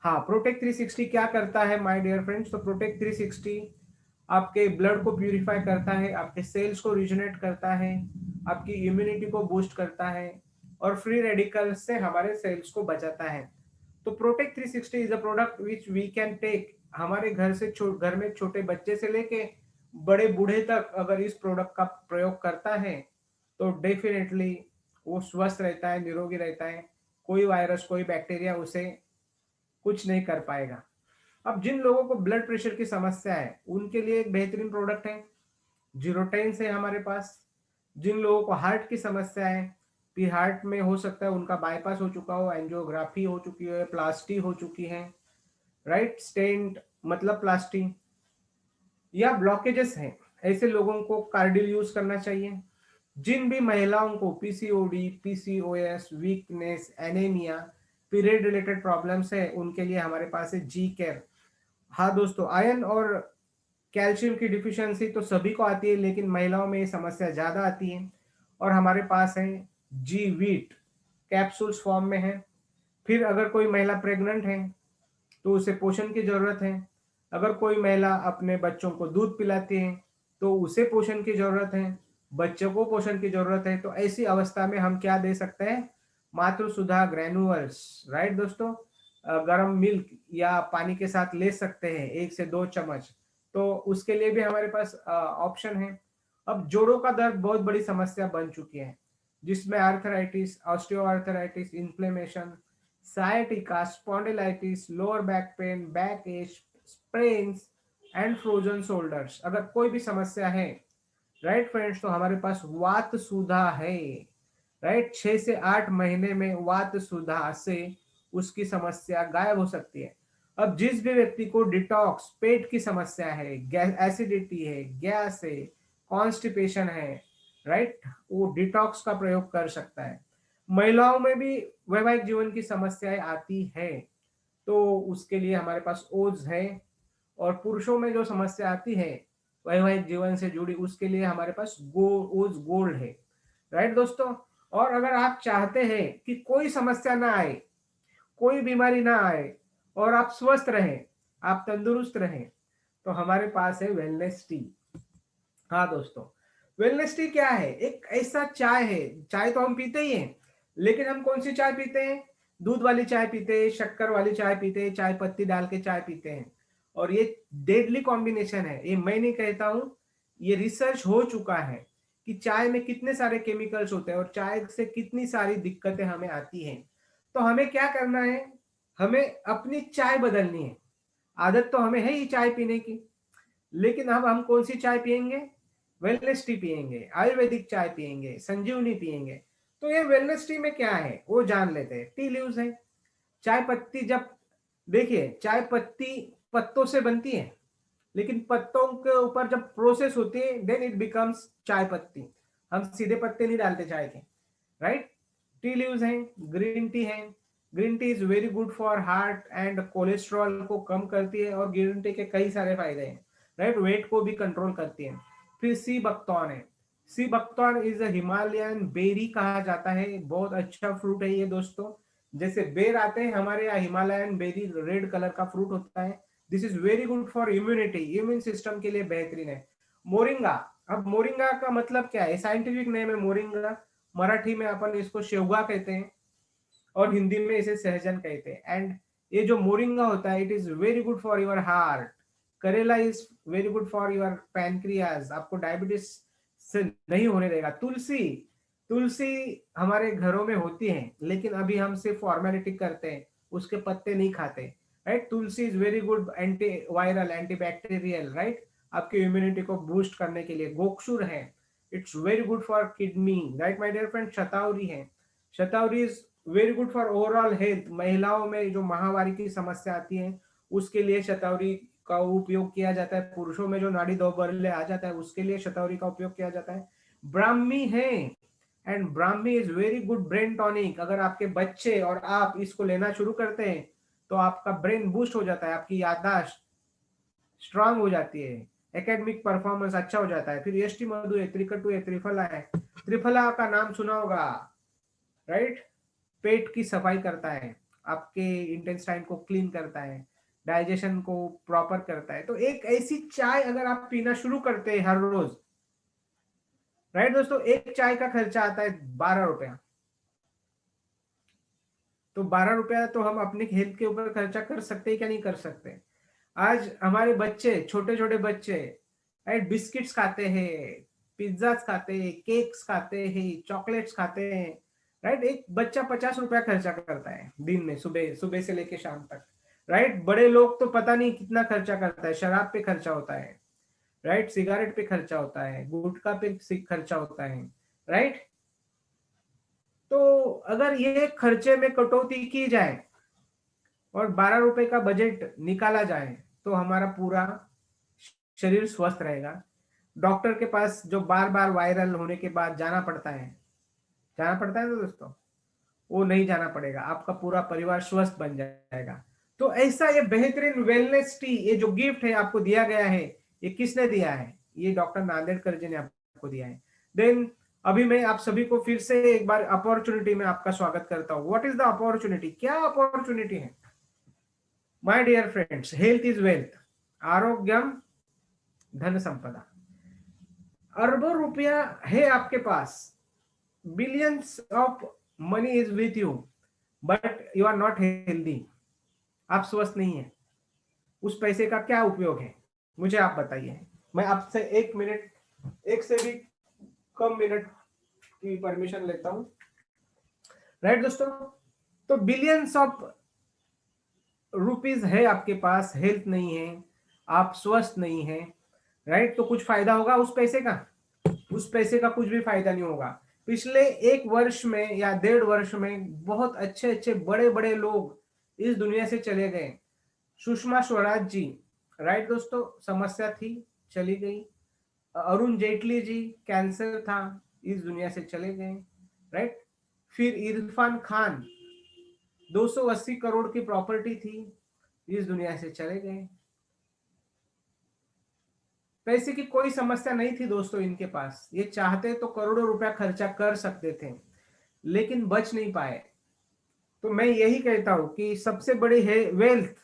हाँ, प्रोटेक्ट 360 क्या करता है माय डियर फ्रेंड्स? तो प्रोटेक्ट 360 आपके ब्लड को प्यूरिफाई करता है, आपके सेल्स को रिजनेट करता है, आपकी इम्यूनिटी को बूस्ट करता है, और फ्री रेडिकल से हमारे सेल्स को बचाता है। तो protect 360 is a product which we can take. हमारे घर से घर में छोटे बच्चे से लेके बड़े बूढ़े तक अगर इस प्रोडक्ट का प्रयोग करता है तो डेफिनेटली वो स्वस्थ रहता है, निरोगी रहता है। कोई वायरस, कोई बैक्टीरिया उसे कुछ नहीं कर पाएगा। अब जिन लोगों को ब्लड प्रेशर की समस्या है उनके लिए एक बेहतरीन प्रोडक्ट है, जीरोटेन से हमारे पास। जिन लोगों को हार्ट की समस्या है, फिर हार्ट में हो सकता है उनका बाईपास हो चुका हो, एंजियोग्राफी हो चुकी है, प्लास्टी हो चुकी है, राइट, स्टेंट मतलब प्लास्टी, या ब्लॉकेजेस हैं, ऐसे लोगों को कार्डिल यूज करना चाहिए। जिन भी महिलाओं को PCOD, PCOS, weakness, anaemia, period related problems है, उनके लिए हमारे पास है जी केयर। हाँ दोस्तों, आयरन और कैल्शियम की डिफिशियंसी तो सभी को आती है, लेकिन महिलाओं में ये समस्या ज्यादा आती है, और हमारे पास है जी वीट, कैप्सूल्स फॉर्म में है। फिर अगर कोई महिला प्रेग्नेंट है तो उसे पोषण की जरूरत है। अगर कोई महिला अपने बच्चों को दूध पिलाती है तो उसे पोषण की जरूरत है, बच्चों को पोषण की जरूरत है। तो ऐसी अवस्था में हम क्या दे सकते हैं? मातृ सुधा ग्रैनुअल्स, राइट दोस्तों। गर्म मिल्क या पानी के साथ ले सकते हैं 1 से 2 चम्मच। तो उसके लिए भी हमारे पास ऑप्शन है। अब जोड़ों का दर्द बहुत बड़ी समस्या बन चुकी है, जिसमें arthritis, osteoarthritis, inflammation, sciatica, spondylitis, lower back pain, back H, sprains and frozen shoulders. अगर कोई भी समस्या है, राइट फ्रेंड्स, तो हमारे पास वात सुधा है, राइट। 6 से 8 महीने में वात सुधा से उसकी समस्या गायब हो सकती है। अब जिस भी व्यक्ति को डिटॉक्स, पेट की समस्या है, एसिडिटी है, गैस है, कॉन्स्टिपेशन है, राइट, वो डिटॉक्स का प्रयोग कर सकता है। महिलाओं में भी वैवाहिक जीवन की समस्याएं आती है, तो उसके लिए हमारे पास ओज है। और पुरुषों में जो समस्या आती है वैवाहिक जीवन से जुड़ी, उसके लिए हमारे पास ओज गोल्ड है, राइट दोस्तों। और अगर आप चाहते हैं कि कोई समस्या ना आए, कोई बीमारी ना आए, और आप स्वस्थ रहें, आप तंदुरुस्त रहें, तो हमारे पास है वेलनेस टी। हाँ दोस्तों, वेलनेस टी क्या है? एक ऐसा चाय है, चाय तो हम पीते ही हैं, लेकिन हम कौन सी चाय पीते हैं? दूध वाली चाय पीते हैं, शक्कर वाली चाय पीते हैं, चाय पत्ती डाल के चाय पीते हैं। और ये डेडली कॉम्बिनेशन है, ये मैं नहीं कहता हूं, ये रिसर्च हो चुका है कि चाय में कितने सारे केमिकल्स होते हैं और चाय से कितनी सारी दिक्कतें हमें आती हैं। तो हमें क्या करना है? हमें अपनी चाय बदलनी है। आदत तो हमें है ही चाय पीने की, लेकिन अब हम कौन सी चाय पियेंगे? वेलनेस टी पियेंगे, आयुर्वेदिक चाय पियेंगे, संजीवनी पियेंगे। तो ये वेलनेस टी में क्या है वो जान लेते हैं। टी लीव्स है, चाय पत्ती। जब देखिए, चाय पत्ती पत्तों से बनती है, लेकिन पत्तों के ऊपर जब प्रोसेस होती है देन इट बिकम्स चाय पत्ती। हम सीधे पत्ते नहीं डालते चाय के, राइट। टी लीव्स हैं, ग्रीन टी है। Green tea is very good for heart and cholesterol को कम करती है, और ग्रीन टी के कई सारे फायदे हैं, राइट। वेट को भी कंट्रोल करती है। फिर सी बकथॉर्न है। Sea buckthorn is a Himalayan berry कहा जाता है, बहुत अच्छा फ्रूट है ये दोस्तों। जैसे बेर आते हैं हमारे यहाँ, हिमालयन बेरी रेड कलर का फ्रूट होता है। This is very good for immunity, immune system के लिए बेहतरीन है। मोरिंगा। अब मोरिंगा का मतलब क्या है? साइंटिफिक नेम है मोरिंगा, मराठी में अपन इसको शेवगा कहते हैं, और हिंदी में इसे सहजन कहते हैं। एंड ये जो मोरिंगा होता है, it is very good for your heart. Karela is very good for your pancreas, आपको डायबिटीज से नहीं होने देगा। तुलसी, तुलसी हमारे घरों में होती है, लेकिन अभी हम सिर्फ फॉर्मेलिटी करते हैं, उसके पत्ते नहीं खाते, right. Tulsi is very good anti viral, anti bacterial, right, आपकी इम्यूनिटी को बूस्ट करने के लिए। गोक्षुर है, it's very good for kidney, right my dear friend. शतावरी है, shatavari is very good for overall health. महिलाओं में जो महावारी की समस्या आती है, उसके लिए शतावरी का उपयोग किया जाता है। पुरुषों में जो नाड़ी दौर्बल्य आ जाता है, उसके लिए शतावरी का उपयोग किया जाता है। ब्राह्मी है, and Brahmi is very good brain tonic. अगर आपके बच्चे और आप इसको लेना शुरू करते हैं, तो आपका ब्रेन बूस्ट हो जाता है, आपकी याददाश्त स्ट्रांग हो जाती है, एकेडमिक परफॉर्मेंस अच्छा हो जाता है। फिर यष्टि मधु है, त्रिकटु है, त्रिफला है। त्रिफला का नाम सुना होगा, राइट। पेट की सफाई करता है, आपके इंटेस्टाइन को क्लीन करता है, डाइजेशन को प्रॉपर करता है। तो एक ऐसी चाय अगर आप पीना शुरू करते हैं हर रोज, राइट दोस्तों, एक चाय का खर्चा आता है 12 रुपया। तो 12 रुपया तो हम अपने हेल्थ के ऊपर खर्चा कर सकते हैं क्या? नहीं कर सकते। आज हमारे बच्चे, छोटे छोटे बच्चे, राइट, बिस्किट्स खाते हैं, पिज्जा खाते हैं, केक्स खाते हैं, चॉकलेट्स खाते हैं, राइट। एक बच्चा 50 रुपया खर्चा करता है दिन में, सुबह सुबह से लेके शाम तक, राइट। बड़े लोग तो पता नहीं कितना खर्चा करता है, शराब पे खर्चा होता है, राइट, सिगरेट पे खर्चा होता है, गुटखा पे खर्चा होता है, राइट। तो अगर ये खर्चे में कटौती की जाए और 12 रुपए का बजट निकाला जाए, तो हमारा पूरा शरीर स्वस्थ रहेगा। डॉक्टर के पास जो बार बार वायरल होने के बाद जाना पड़ता है ना दोस्तों, वो नहीं जाना पड़ेगा, आपका पूरा परिवार स्वस्थ बन जाएगा। तो ऐसा ये बेहतरीन वेलनेस टी, ये जो गिफ्ट है आपको दिया गया है, ये किसने दिया है? ये डॉक्टर नांदेड़कर जी ने आपको दिया है। देन अभी मैं आप सभी को फिर से एक बार अपॉर्चुनिटी में आपका स्वागत करता हूँ। What is the opportunity? क्या अपॉर्चुनिटी है? My dear friends, health is wealth, आरोग्यम धन संपदा। अरबों रुपया है आपके पास, billions of money is with you, but you are not healthy, आप स्वस्थ नहीं है। उस पैसे का क्या उपयोग है? मुझे आप बताइए। मैं आपसे 1 मिनट, एक से भी कम मिनट की परमिशन लेता हूं, राइट दोस्तों। तो बिलियंस ऑफ रुपीज है आपके पास, हेल्थ नहीं है, आप स्वस्थ नहीं है, राइट। तो कुछ फायदा होगा उस पैसे का? उस पैसे का कुछ भी फायदा नहीं होगा। पिछले 1 वर्ष में या 1.5 वर्ष में बहुत अच्छे अच्छे बड़े बड़े लोग इस दुनिया से चले गए। सुषमा स्वराज जी, राइट दोस्तों, समस्या थी, चली गई। अरुण जेटली जी, कैंसर था, इस दुनिया से चले गए, राइट। फिर इरफान खान, 280 करोड़ की प्रॉपर्टी थी, इस दुनिया से चले गए। पैसे की कोई समस्या नहीं थी दोस्तों इनके पास, ये चाहते तो करोड़ों रुपया खर्चा कर सकते थे, लेकिन बच नहीं पाए। तो मैं यही कहता हूं कि सबसे बड़ी है वेल्थ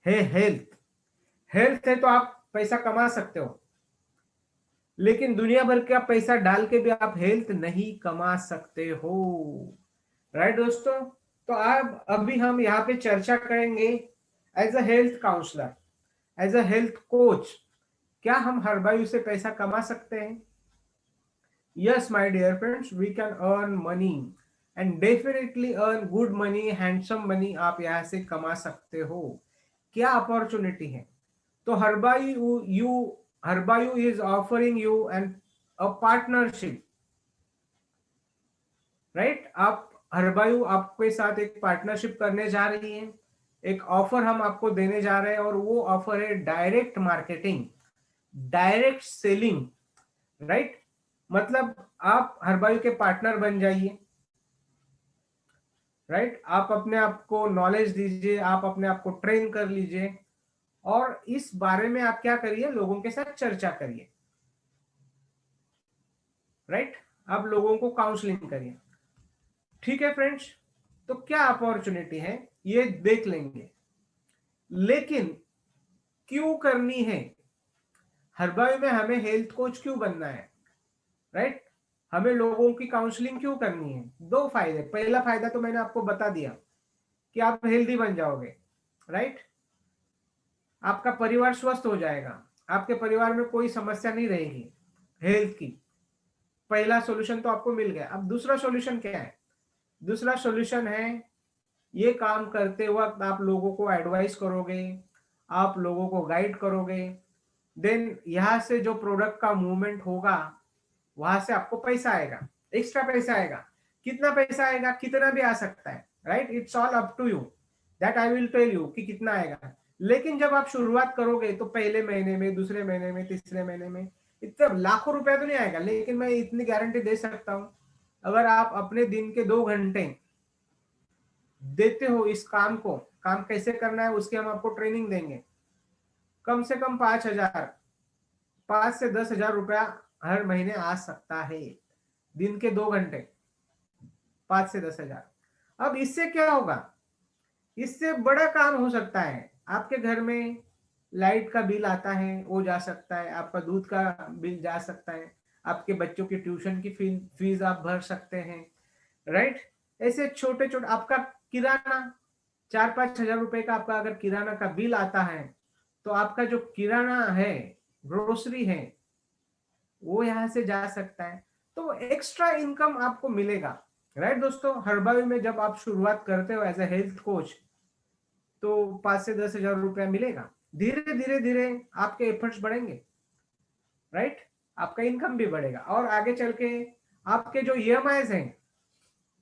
है हेल्थ। हेल्थ है तो आप पैसा कमा सकते हो, लेकिन दुनिया भर का पैसा डाल के भी आप हेल्थ नहीं कमा सकते हो, राइट दोस्तों। तो अब अभी हम यहाँ पे चर्चा करेंगे as a health counsellor, as a health coach, क्या हम हर्बायू से पैसा कमा सकते हैं? Yes my dear friends, we can earn money and definitely earn good money, handsome money आप यहाँ से कमा सकते हो। क्या अपॉर्चुनिटी है? तो Herbayu is offering you an a partnership, right. आप हर्बायू आपके साथ एक पार्टनरशिप करने जा रही है, एक ऑफर हम आपको देने जा रहे हैं, और वो ऑफर है direct marketing, direct selling, right. मतलब आप हर्बायू के पार्टनर बन जाइए, राइट। आप अपने आप को नॉलेज दीजिए, आप अपने आप को ट्रेन कर लीजिए, और इस बारे में आप क्या करिए, लोगों के साथ चर्चा करिए, राइट। आप लोगों को काउंसलिंग करिए। ठीक है फ्रेंड्स, तो क्या अपॉर्चुनिटी है ये देख लेंगे, लेकिन क्यों करनी है हर्बायू में, हमें हेल्थ कोच क्यों बनना है, राइट। हमें लोगों की काउंसलिंग क्यों करनी है? दो फायदे। पहला फायदा तो मैंने आपको बता दिया कि आप हेल्दी बन जाओगे, राइट। आपका परिवार स्वस्थ हो जाएगा, आपके परिवार में कोई समस्या नहीं रहेगी हेल्थ की। पहला सॉल्यूशन तो आपको मिल गया। अब दूसरा सॉल्यूशन क्या है? दूसरा सॉल्यूशन है, ये काम करते वक्त आप लोगों को एडवाइस करोगे, आप लोगों को गाइड करोगे, देन यहां से जो प्रोडक्ट का मूवमेंट होगा, वहां से आपको पैसा आएगा, एक्स्ट्रा पैसा आएगा। कितना पैसा आएगा? कितना भी आ सकता है, right. It's all up to you, that I will tell you कि कितना आएगा। लेकिन जब आप शुरुआत करोगे तो पहले महीने में, दूसरे महीने में, तीसरे महीने में इतना लाखों रुपया तो नहीं आएगा, लेकिन मैं इतनी गारंटी दे सकता हूं, अगर आप अपने दिन के 2 घंटे देते हो इस काम को, काम कैसे करना है उसकी हम आपको ट्रेनिंग देंगे, कम से कम 5,000, 5 से 10 हजार रुपया हर महीने आ सकता है, दिन के 2 घंटे, 5 से 10 हजार। अब इससे क्या होगा? इससे बड़ा काम हो सकता है। आपके घर में लाइट का बिल आता है, वो जा सकता है, आपका दूध का बिल जा सकता है, आपके बच्चों की ट्यूशन की फीस आप भर सकते हैं, राइट। ऐसे छोटे छोटे, आपका किराना, 4-5 हजार रुपए का आपका अगर किराना का बिल आता है, तो आपका जो किराना है, ग्रोसरी है, वो यहाँ से जा सकता है। तो एक्स्ट्रा इनकम आपको मिलेगा, राइट दोस्तों। हर्बायू में जब आप शुरुआत करते हो एज ए हेल्थ कोच, तो 5 से 10 हजार रुपया मिलेगा। धीरे धीरे धीरे आपके एफर्ट्स बढ़ेंगे, राइट। आपका इनकम भी बढ़ेगा, और आगे चल के आपके जो ईएमआईज हैं,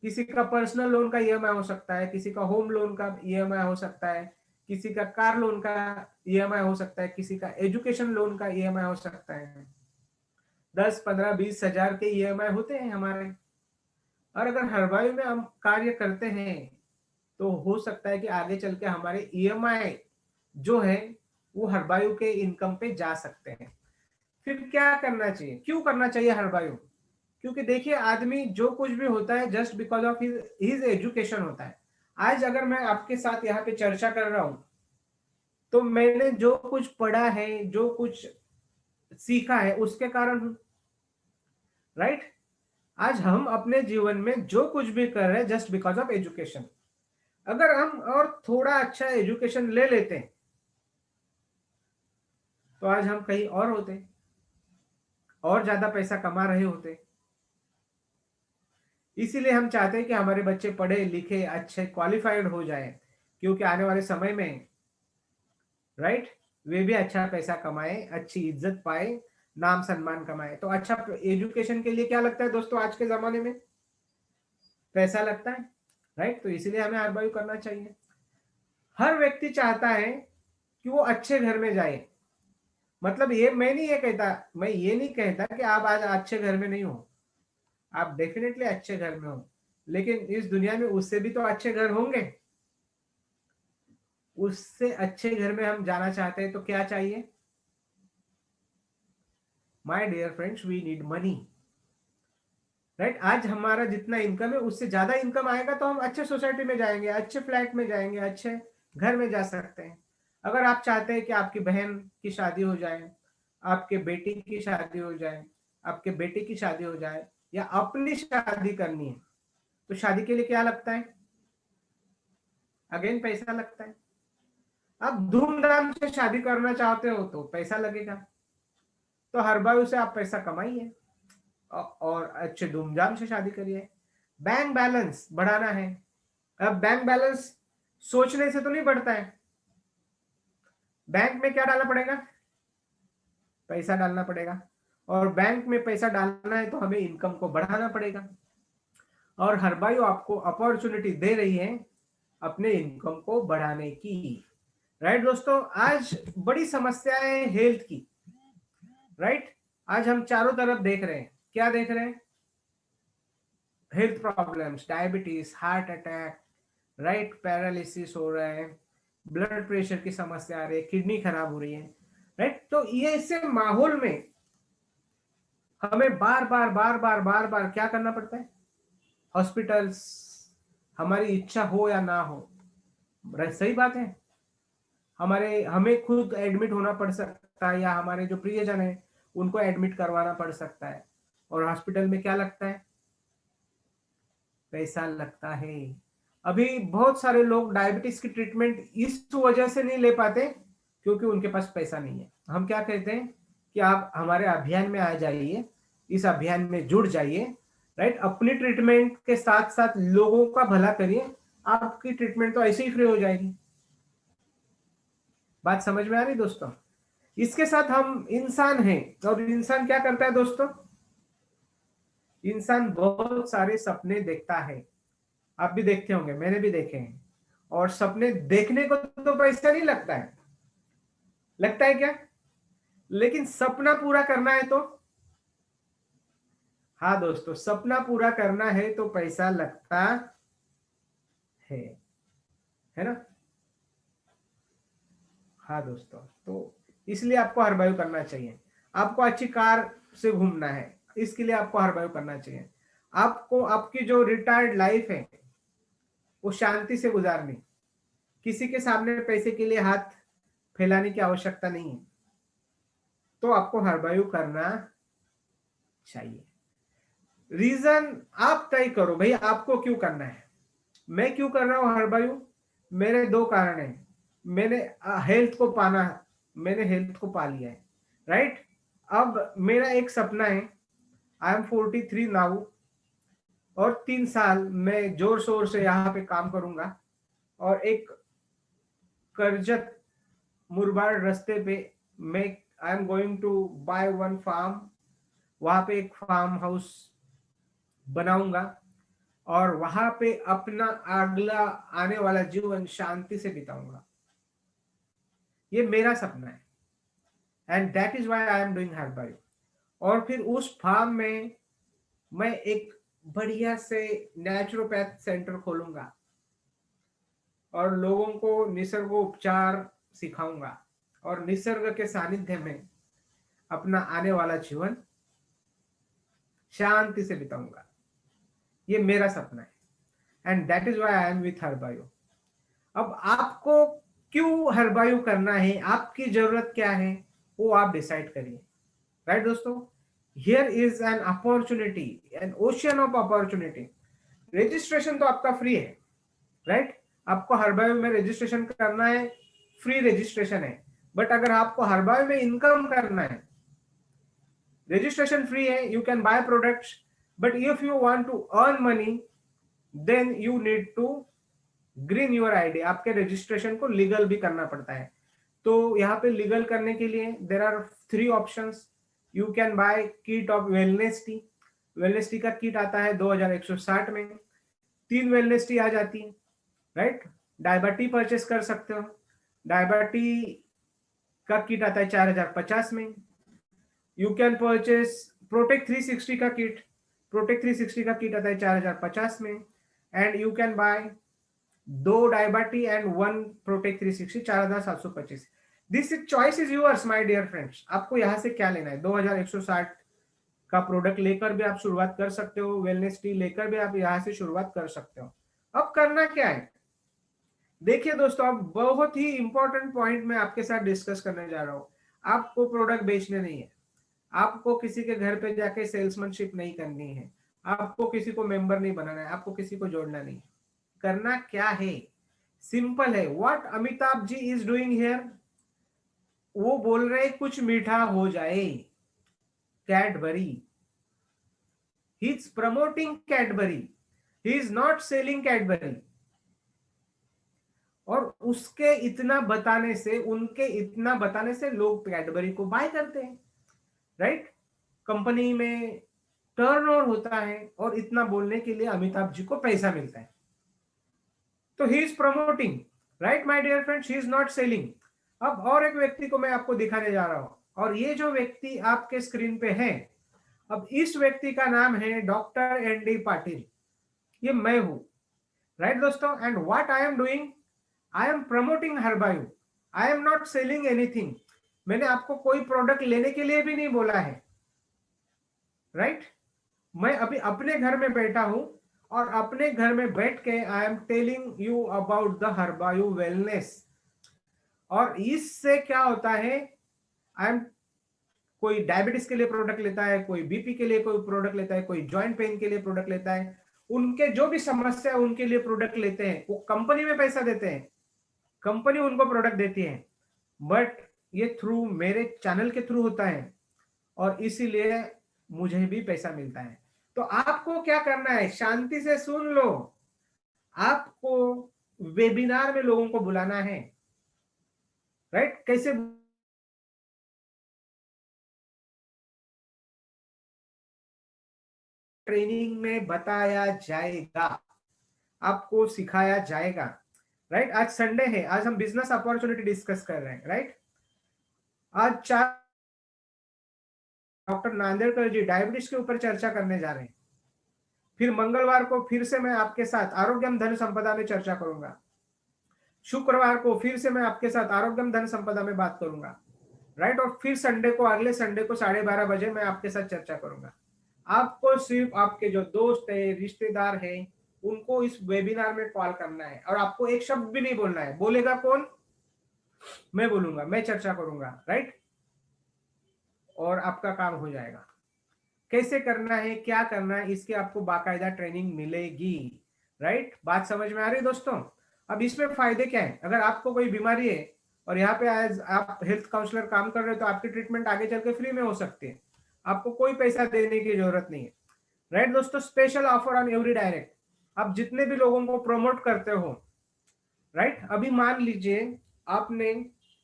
किसी का पर्सनल लोन का ईएमआई हो सकता है, किसी का होम लोन का ईएमआई हो सकता है, किसी का कार लोन का ईएमआई हो सकता है, किसी का एजुकेशन लोन का ईएमआई हो सकता है। 10, 15, 20 हजार के ईएमआई होते हैं हमारे। और अगर हर्बायू में हम कार्य करते हैं, तो हो सकता है कि आगे चल के हमारे ईएमआई जो है वो हर्बायू के इनकम पे जा सकते हैं। फिर क्या करना चाहिए, क्यों करना चाहिए हर्बायू? क्योंकि देखिए, आदमी जो कुछ भी होता है just because of his education होता है। आज अगर मैं आपके साथ यहाँ पे चर्चा कर रहा हूं, तो मैंने जो कुछ पढ़ा है, जो कुछ सीखा है, उसके कारण हूं, राइट। आज हम अपने जीवन में जो कुछ भी कर रहे हैं जस्ट बिकॉज ऑफ एजुकेशन। अगर हम और थोड़ा अच्छा एजुकेशन ले लेते, तो आज हम कहीं और होते, और ज्यादा पैसा कमा रहे होते। इसीलिए हम चाहते हैं कि हमारे बच्चे पढ़े लिखे, अच्छे क्वालिफाइड हो जाए, क्योंकि आने वाले समय में, राइट, वे भी अच्छा पैसा कमाए, अच्छी इज्जत पाए, नाम सम्मान कमाए। तो अच्छा एजुकेशन के लिए क्या लगता है दोस्तों? आज के जमाने में पैसा लगता है, राइट। तो इसीलिए हमें हर्बायू करना चाहिए। हर व्यक्ति चाहता है कि वो अच्छे घर में जाए। मतलब मैं ये नहीं कहता कि आप आज अच्छे घर में नहीं हो, आप डेफिनेटली अच्छे घर में हो, लेकिन इस दुनिया में उससे भी तो अच्छे घर होंगे। उससे अच्छे घर में हम जाना चाहते हैं तो क्या चाहिए? My dear friends, we need money, right. आज हमारा जितना इनकम है उससे ज्यादा इनकम आएगा तो हम अच्छे सोसाइटी में जाएंगे, अच्छे फ्लैट में जाएंगे, अच्छे घर में जा सकते हैं। अगर आप चाहते हैं कि आपकी बहन की शादी हो जाए, आपके बेटी की शादी हो जाए, आपके बेटे की शादी हो जाए, या अपनी शादी करनी है, तो शादी के लिए क्या लगता है? अगेन पैसा लगता है। आप धूमधाम से शादी करना चाहते हो तो पैसा लगेगा, तो हर बार उसे आप पैसा कमाइए और अच्छे धूमधाम से शादी करिए। बैंक बैलेंस बढ़ाना है। अब बैंक बैलेंस सोचने से तो नहीं बढ़ता है। बैंक में क्या डालना पड़ेगा? पैसा डालना पड़ेगा। और बैंक में पैसा डालना है तो हमें इनकम को बढ़ाना पड़ेगा। और हर बार आपको अपॉर्चुनिटी दे रही है अपने इनकम को बढ़ाने की, राइट दोस्तों। आज बड़ी समस्या है हेल्थ की, राइट। आज हम चारों तरफ देख रहे हैं, क्या देख रहे हैं? Health problems, diabetes, heart attack, right, paralysis हो रहा है, ब्लड प्रेशर की समस्या आ रही है, किडनी खराब हो रही है, राइट। तो ये ऐसे माहौल में हमें बार बार बार बार बार बार क्या करना पड़ता है? हॉस्पिटल्स, हमारी इच्छा हो या ना हो, सही बात है, हमें खुद एडमिट होना पड़ सकता है, या हमारे जो प्रियजन है उनको एडमिट करवाना पड़ सकता है। और हॉस्पिटल में क्या लगता है? पैसा लगता है। अभी बहुत सारे लोग डायबिटीज की ट्रीटमेंट इस वजह से नहीं ले पाते क्योंकि उनके पास पैसा नहीं है। हम क्या कहते हैं कि आप हमारे अभियान में आ जाइए, इस अभियान में जुड़ जाइए, राइट। अपनी ट्रीटमेंट के साथ साथ लोगों का भला करिए, आपकी ट्रीटमेंट तो ऐसे ही फ्री हो जाएगी। बात समझ में आ रही दोस्तों? इसके साथ हम इंसान हैं, और इंसान क्या करता है दोस्तों? इंसान बहुत सारे सपने देखता है। आप भी देखते होंगे, मैंने भी देखे हैं। और सपने देखने को तो पैसा नहीं लगता है, लगता है क्या? लेकिन सपना पूरा करना है तो, हाँ दोस्तों, सपना पूरा करना है तो पैसा लगता है ना? हाँ दोस्तों, तो इसलिए आपको हर बायो करना चाहिए। आपको अच्छी कार से घूमना है, इसके लिए आपको हर बायो करना चाहिए। आपको आपकी जो रिटायर्ड लाइफ है वो शांति से गुजारनी, किसी के सामने पैसे के लिए हाथ फैलाने की आवश्यकता नहीं है, तो आपको हरबायु करना चाहिए। रीजन आप तय करो भाई, आपको क्यों करना है। मैं क्यों कर रहा हूं हरबायु? मेरे दो कारण हैं। मैंने हेल्थ को पाना, मैंने हेल्थ को पा लिया है, राइट। अब मेरा एक सपना है, आई एम 43 नाउ, और 3 साल मैं जोर शोर से यहाँ पे काम करूंगा, और एक करजत मुरबाड रास्ते पे मैं I am going to buy one farm, वहां पे एक फार्म हाउस बनाऊंगा, और वहां पे अपना अगला आने वाला जीवन शांति से बिताऊंगा। ये मेरा सपना है, and that is why I am doing Herbayu. और फिर उस फार्म में मैं एक बढ़िया से नेचुरोपैथ सेंटर खोलूंगा और लोगों को निसर्ग उपचार सिखाऊंगा, और निसर्ग के सानिध्य में अपना आने वाला जीवन शांति से बिताऊंगा। ये मेरा सपना है, and that is why I am with Herbayu. अब आपको क्यों हरबायो करना है, आपकी जरूरत क्या है, वो आप डिसाइड करिए, राइट दोस्तों। Here is an opportunity, N ocean of opportunity. Registration तो आपका फ्री है, राइट। आपको हरबायो में रजिस्ट्रेशन करना है, फ्री रजिस्ट्रेशन है। बट अगर आपको हरबायो में इनकम करना है, रजिस्ट्रेशन फ्री है, you can buy products, but if you want to earn money then you need to green your ID. आपके रजिस्ट्रेशन को लीगल भी करना पड़ता है। तो यहाँ पे लीगल करने के लिए there are 3 options. You can buy kit of wellness tea. Wellness tea का किट आता है 2160 में, 3 वेलनेस टी आ जाती है, राइट। डायबटी परचेस कर सकते हो। डायबटी का किट आता है 4050 में। यू कैन परचेस प्रोटेक्ट 360 का किट। प्रोटेक्ट 360 का किट आता है 4050 में। And you can buy 2 diabetea and 1 protect 360, 4725। This choice is yours my dear friends. आपको यहाँ से क्या लेना है? 2160 का प्रोडक्ट लेकर भी आप शुरुआत कर सकते हो, वेलनेस टी लेकर भी आप यहाँ से शुरुआत कर सकते हो। अब करना क्या है? देखिए दोस्तों, अब बहुत ही इंपॉर्टेंट पॉइंट मैं आपके साथ डिस्कस करने जा रहा हूँ। आपको प्रोडक्ट बेचने नहीं है, आपको किसी के घर पे जाके सेल्समैनशिप नहीं करनी है, आपको किसी को मेंबर नहीं बनाना है, आपको किसी को जोड़ना नहीं है। करना क्या है? सिंपल है। What Amitabh ji is doing here, वो बोल रहे कुछ मीठा हो जाए, Cadbury. He is promoting Cadbury, he is not selling Cadbury. और उसके इतना बताने से, उनके इतना बताने से लोग कैडबरी को बाय करते हैं, राइट? कंपनी में टर्नओवर होता है और इतना बोलने के लिए अमिताभ जी को पैसा मिलता है। तो he is promoting, right my dear friends, he is not selling. अब और एक व्यक्ति को मैं आपको दिखाने जा रहा हूं, और ये जो व्यक्ति आपके स्क्रीन पे है, अब इस व्यक्ति का नाम है डॉक्टर एनडी पाटिल। ये मैं हूं, राइट दोस्तों? And what I am doing, I am promoting Herbayu, I am not selling anything. मैंने आपको कोई प्रोडक्ट लेने के लिए भी नहीं बोला है, राइट? मैं अभी अपने घर में बैठा हूं, और अपने घर में बैठ के I am telling you about the Herbayu wellness. और इससे क्या होता है, आई एम, कोई डायबिटीज के लिए प्रोडक्ट लेता है, कोई बीपी के लिए कोई प्रोडक्ट लेता है, कोई जॉइंट पेन के लिए प्रोडक्ट लेता है, उनके जो भी समस्या है उनके लिए प्रोडक्ट लेते हैं, वो कंपनी में पैसा देते हैं, कंपनी उनको प्रोडक्ट देती है, बट ये थ्रू मेरे चैनल के थ्रू होता है, और इसीलिए मुझे भी पैसा मिलता है। तो आपको क्या करना है? शांति से सुन लो। आपको वेबिनार में लोगों को बुलाना है, राइट? कैसे? ट्रेनिंग में बताया जाएगा, आपको सिखाया जाएगा, राइट? आज संडे है, आज हम बिजनेस अपॉर्चुनिटी डिस्कस कर रहे हैं, राइट? आज 4 डॉक्टर नांदेड़कर जी डायबिटीज के ऊपर चर्चा करने जा रहे हैं। फिर मंगलवार को फिर से मैं आपके साथ आरोग्यम धन संपदा में चर्चा करूंगा। शुक्रवार को फिर से मैं आपके साथ आरोग्यम धन संपदा में बात करूंगा, राइट? और फिर संडे को, अगले संडे को 12:30 बजे मैं आपके साथ चर्चा करूंगा। आपको सिर्फ आपके जो दोस्त है, रिश्तेदार है, उनको इस वेबिनार में कॉल करना है, और आपको एक शब्द भी नहीं बोलना है। बोलेगा कौन? मैं बोलूंगा, मैं चर्चा करूंगा, राइट? और आपका काम हो जाएगा। कैसे करना है, क्या करना है, इसकी आपको बाकायदा ट्रेनिंग मिलेगी, राइट? बात समझ में आ रही है दोस्तों? अब इसमें फायदे क्या है? अगर आपको कोई बीमारी है और यहाँ पे आज आप हेल्थ काउंसलर काम कर रहे हो, तो आपकी ट्रीटमेंट आगे चल के फ्री में हो सकती है, आपको कोई पैसा देने की जरूरत नहीं है, राइट दोस्तों? Special offer on every direct. आप जितने भी लोगों को प्रमोट करते हो, राइट? अभी मान लीजिए आपने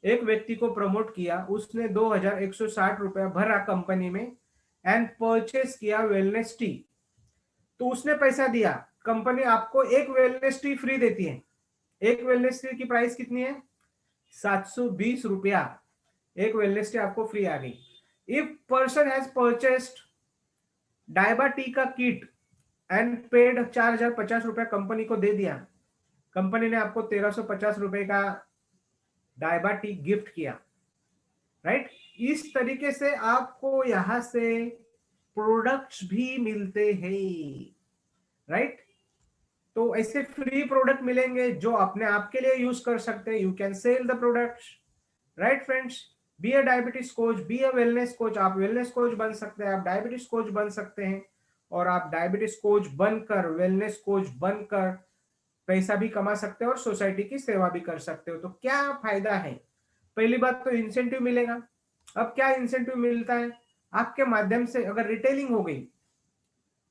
एक व्यक्ति को प्रमोट किया, उसने 2160 रुपया भरा कंपनी में एंड परचेस किया वेलनेस टी, तो उसने पैसा दिया, कंपनी आपको एक वेलनेस टी फ्री देती है। एक वेलनेस टी की प्राइस कितनी है? 720 रुपया। एक वेलनेस टी आपको फ्री आ गई। If person has purchased diaba tea का किट एंड पेड 4050 रुपया कंपनी को दे दिया, कंपनी ने आपको 1350 रुपए का डायबा टी गिफ्ट किया, राइट? इस तरीके से आपको यहां से प्रोडक्ट्स भी मिलते हैं, राइट? तो ऐसे फ्री प्रोडक्ट मिलेंगे जो अपने आप के लिए यूज कर सकते हैं। You can sell the products, right friends? Be a diabetes coach, be a wellness coach. आप वेलनेस कोच बन सकते हैं, आप डायबिटीज कोच बन सकते हैं, और आप डायबिटीज कोच बनकर, वेलनेस कोच बनकर पैसा भी कमा सकते हो और सोसाइटी की सेवा भी कर सकते हो। तो क्या फायदा है? पहली बात तो इंसेंटिव मिलेगा। अब क्या इंसेंटिव मिलता है? आपके माध्यम से अगर रिटेलिंग हो गई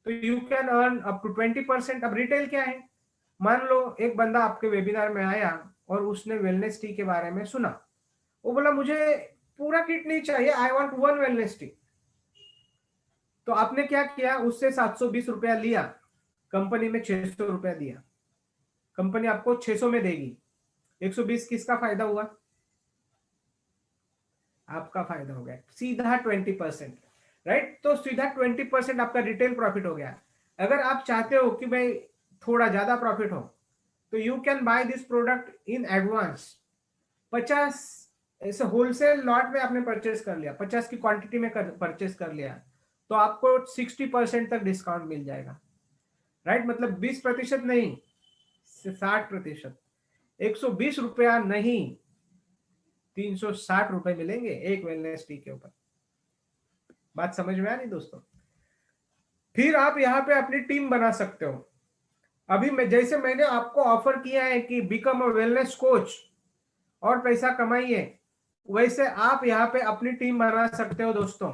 तो you can earn up to 20%। अब रिटेल क्या है? मान लो एक बंदा आपके वेबिनार में आया और उसने वेलनेस टी के बारे में सुना, वो बोला मुझे पूरा किट नहीं चाहिए, I want one wellness T. तो आपने क्या किया? उससे 720 रुपया लिया, कंपनी में 600 रुपया दिया, कंपनी आपको 600 में देगी, 120 किसका फायदा हुआ? आपका फायदा हो गया, सीधा 20%, राइट। तो सीधा 20% आपका रिटेल प्रॉफिट हो गया। अगर आप चाहते हो कि भाई थोड़ा ज्यादा प्रॉफिट हो, तो you can by this product in advance. 50 ऐसे होलसेल लॉट में आपने परचेस कर लिया, 50 की क्वांटिटी में परचेस कर लिया, तो आपको 60% तक डिस्काउंट मिल जाएगा, राइट। मतलब 20% नहीं, 60%। 120 रुपया नहीं, 360 रुपए मिलेंगे एक वेलनेस टी के ऊपर। बात समझ में आ रही दोस्तों? फिर आप यहाँ पे अपनी टीम बना सकते हो। अभी मैं जैसे मैंने आपको ऑफर किया है कि बिकम अ वेलनेस कोच और पैसा कमाइए, वैसे आप यहाँ पे अपनी टीम बना सकते हो दोस्तों।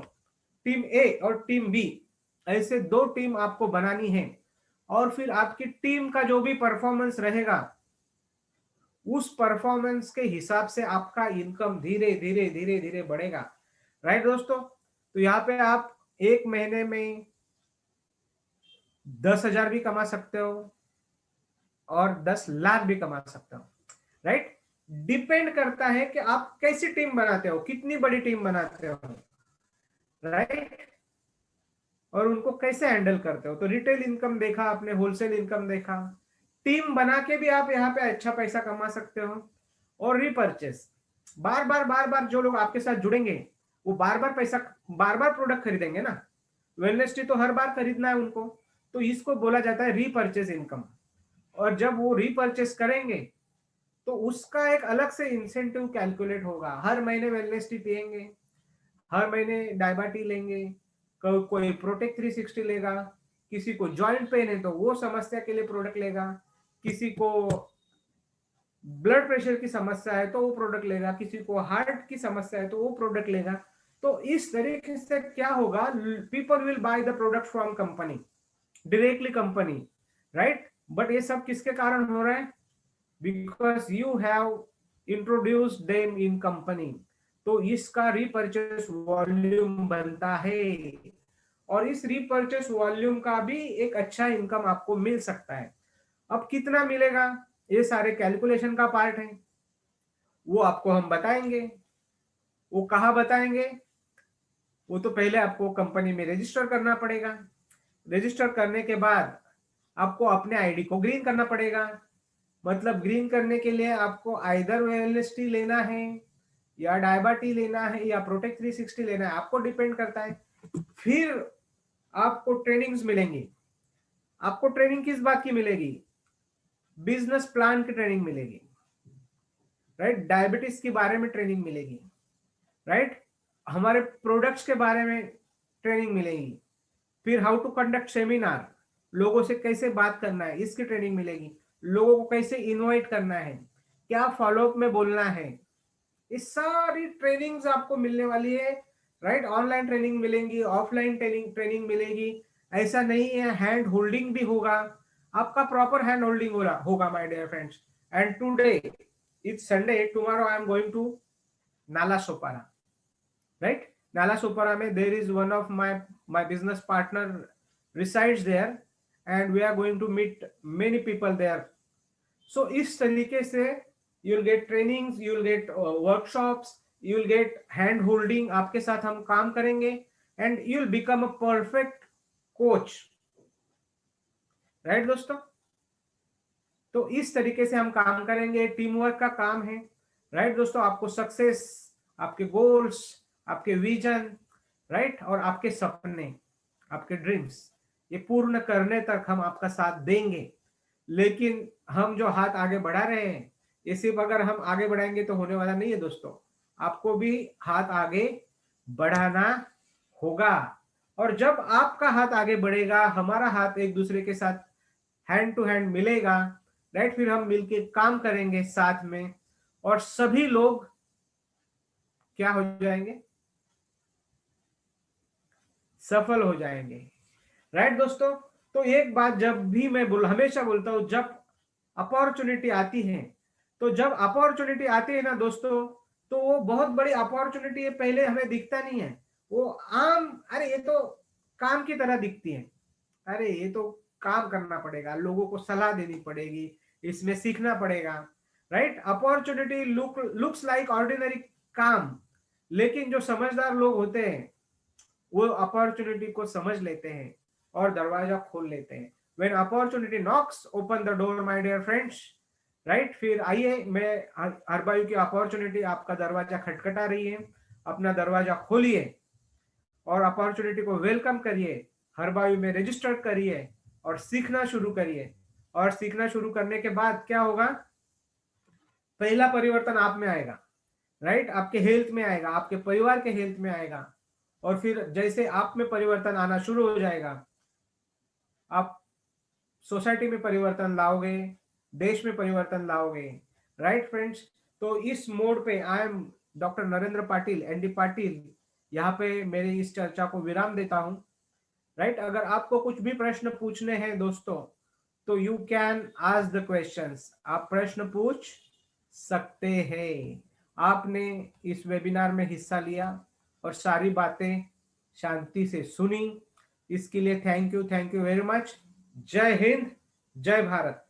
टीम ए और टीम बी, ऐसे 2 टीम आपको बनानी है। और फिर आपकी टीम का जो भी परफॉर्मेंस रहेगा, उस परफॉर्मेंस के हिसाब से आपका इनकम धीरे धीरे धीरे धीरे बढ़ेगा, राइट दोस्तों। तो यहाँ पे आप एक महीने में 10,000 भी कमा सकते हो और 10 लाख भी कमा सकते हो, राइट। डिपेंड करता है कि आप कैसी टीम बनाते हो, कितनी बड़ी टीम बनाते हो, राइट, और उनको कैसे हैंडल करते हो। तो रिटेल इनकम देखा आपने, होलसेल इनकम देखा, टीम बना के भी आप यहाँ पे अच्छा पैसा कमा सकते हो। और रिपर्चेस, बार बार जो लोग आपके साथ जुड़ेंगे, वो बार बार पैसा, बार बार प्रोडक्ट खरीदेंगे ना। वेलनेस टी तो हर बार खरीदना है उनको, तो इसको बोला जाता है रीपर्चेस इनकम। और जब वो रीपर्चेस करेंगे, तो उसका एक अलग से इंसेंटिव कैलकुलेट होगा। हर महीने वेलनेस टी पियेंगे, हर महीने डायबाटी लेंगे, कोई प्रोटेक्ट 360 लेगा, किसी को जॉइंट पेन है तो वो समस्या के लिए प्रोडक्ट लेगा, किसी को ब्लड प्रेशर की समस्या है तो वो प्रोडक्ट लेगा, किसी को हार्ट की समस्या है तो वो प्रोडक्ट लेगा। तो इस तरीके से क्या होगा, people will by the product from company, directly company, right. But ये सब किसके कारण हो रहा है? Because you have introduced them in company. तो इसका रीपर्चेस वॉल्यूम बनता है, और इस रीपर्चेस वॉल्यूम का भी एक अच्छा इनकम आपको मिल सकता है। अब कितना मिलेगा, ये सारे कैलकुलेशन का पार्ट है, वो आपको हम बताएंगे। वो कहाँ बताएंगे? वो तो पहले आपको कंपनी में रजिस्टर करना पड़ेगा। रजिस्टर करने के बाद आपको अपने आईडी को ग्रीन करना पड़ेगा। मतलब ग्रीन करने के लिए आपको आइदर वेलनेस टी लेना है, या डायबाटी लेना है, या प्रोटेक्ट 360 लेना है, आपको डिपेंड करता है। फिर आपको ट्रेनिंग्स मिलेंगी। आपको ट्रेनिंग किस बात की मिलेगी? बिजनेस प्लान की ट्रेनिंग मिलेगी, राइट। डायबिटीज के बारे में ट्रेनिंग मिलेगी, राइट। हमारे प्रोडक्ट्स के बारे में ट्रेनिंग मिलेगी। फिर हाउ टू कंडक्ट सेमिनार, लोगों से कैसे बात करना है इसकी ट्रेनिंग मिलेगी। लोगों को कैसे इनवाइट करना है, क्या फॉलोअप में बोलना है, इस सारी ट्रेनिंग्स आपको मिलने वाली है, राइट। ऑनलाइन ट्रेनिंग मिलेंगी, ऑफलाइन ट्रेनिंग ट्रेनिंग मिलेगी। ऐसा नहीं है, हैंड होल्डिंग भी होगा, आपका प्रॉपर हैंड होल्डिंग होगा my dear friends. And today it's Sunday, tomorrow I am going to Nala Sopara, right. Nala Sopara में there is one of my business partner resides there, and we are going to meet many people there. So इस तरीके से you'll get trainings, you'll get workshops, you'll get hand holding, आपके साथ हम काम करेंगे, and you'll become a perfect coach, right दोस्तों। तो इस तरीके से हम काम करेंगे, टीम वर्क का काम है, राइट दोस्तों। आपको सक्सेस, आपके गोल्स, आपके विजन, राइट, और आपके सपने, आपके ड्रीम्स, ये पूर्ण करने तक हम आपका साथ देंगे। लेकिन हम जो हाथ आगे बढ़ा रहे हैं, ये सिर्फ अगर हम आगे बढ़ाएंगे तो होने वाला नहीं है दोस्तों। आपको भी हाथ आगे बढ़ाना होगा। और जब आपका हाथ आगे बढ़ेगा, हमारा हाथ एक दूसरे के साथ हैंड टू हैंड मिलेगा, राइट, फिर हम मिलके काम करेंगे साथ में, और सभी लोग क्या हो जाएंगे? सफल हो जाएंगे, राइट दोस्तों। तो एक बात जब भी मैं हमेशा बोलता हूं, जब अपॉर्चुनिटी आती है, तो जब अपॉर्चुनिटी आती है ना दोस्तों, तो वो बहुत बड़ी अपॉर्चुनिटी है, पहले हमें दिखता नहीं है। वो आम, अरे ये तो काम की तरह दिखती है, अरे ये तो काम करना पड़ेगा, लोगों को सलाह देनी पड़ेगी, इसमें सीखना पड़ेगा, right. Opportunity looks like ordinary काम, लेकिन जो समझदार लोग होते हैं वो अपॉर्चुनिटी को समझ लेते हैं और दरवाजा खोल लेते हैं। When opportunity knocks open the door my dear friends, right. फिर आइए, मैं हरबायू की अपॉर्चुनिटी आपका दरवाजा खटखटा रही है, अपना दरवाजा खोलिए और अपॉर्चुनिटी को वेलकम करिए, हरबायू में रजिस्टर करिए और सीखना शुरू करिए। और सीखना शुरू करने के बाद क्या होगा, पहला परिवर्तन आप में आएगा, राइट। आपके हेल्थ में आएगा, आपके परिवार के हेल्थ में आएगा, और फिर जैसे आप में परिवर्तन आना शुरू हो जाएगा, आप सोसाइटी में परिवर्तन लाओगे, देश में परिवर्तन लाओगे, राइट फ्रेंड्स। तो इस मोड पे I am doctor Narendra Patil, ND Patil, यहाँ पे मेरी इस चर्चा को विराम देता हूँ, राइट। अगर आपको कुछ भी प्रश्न पूछने हैं दोस्तों, तो you can ask the questions, आप प्रश्न पूछ सकते हैं। आपने इस वेबिनार में हिस्सा लिया और सारी बातें शांति से सुनी, इसके लिए थैंक यू वेरी मच। जय हिंद, जय भारत।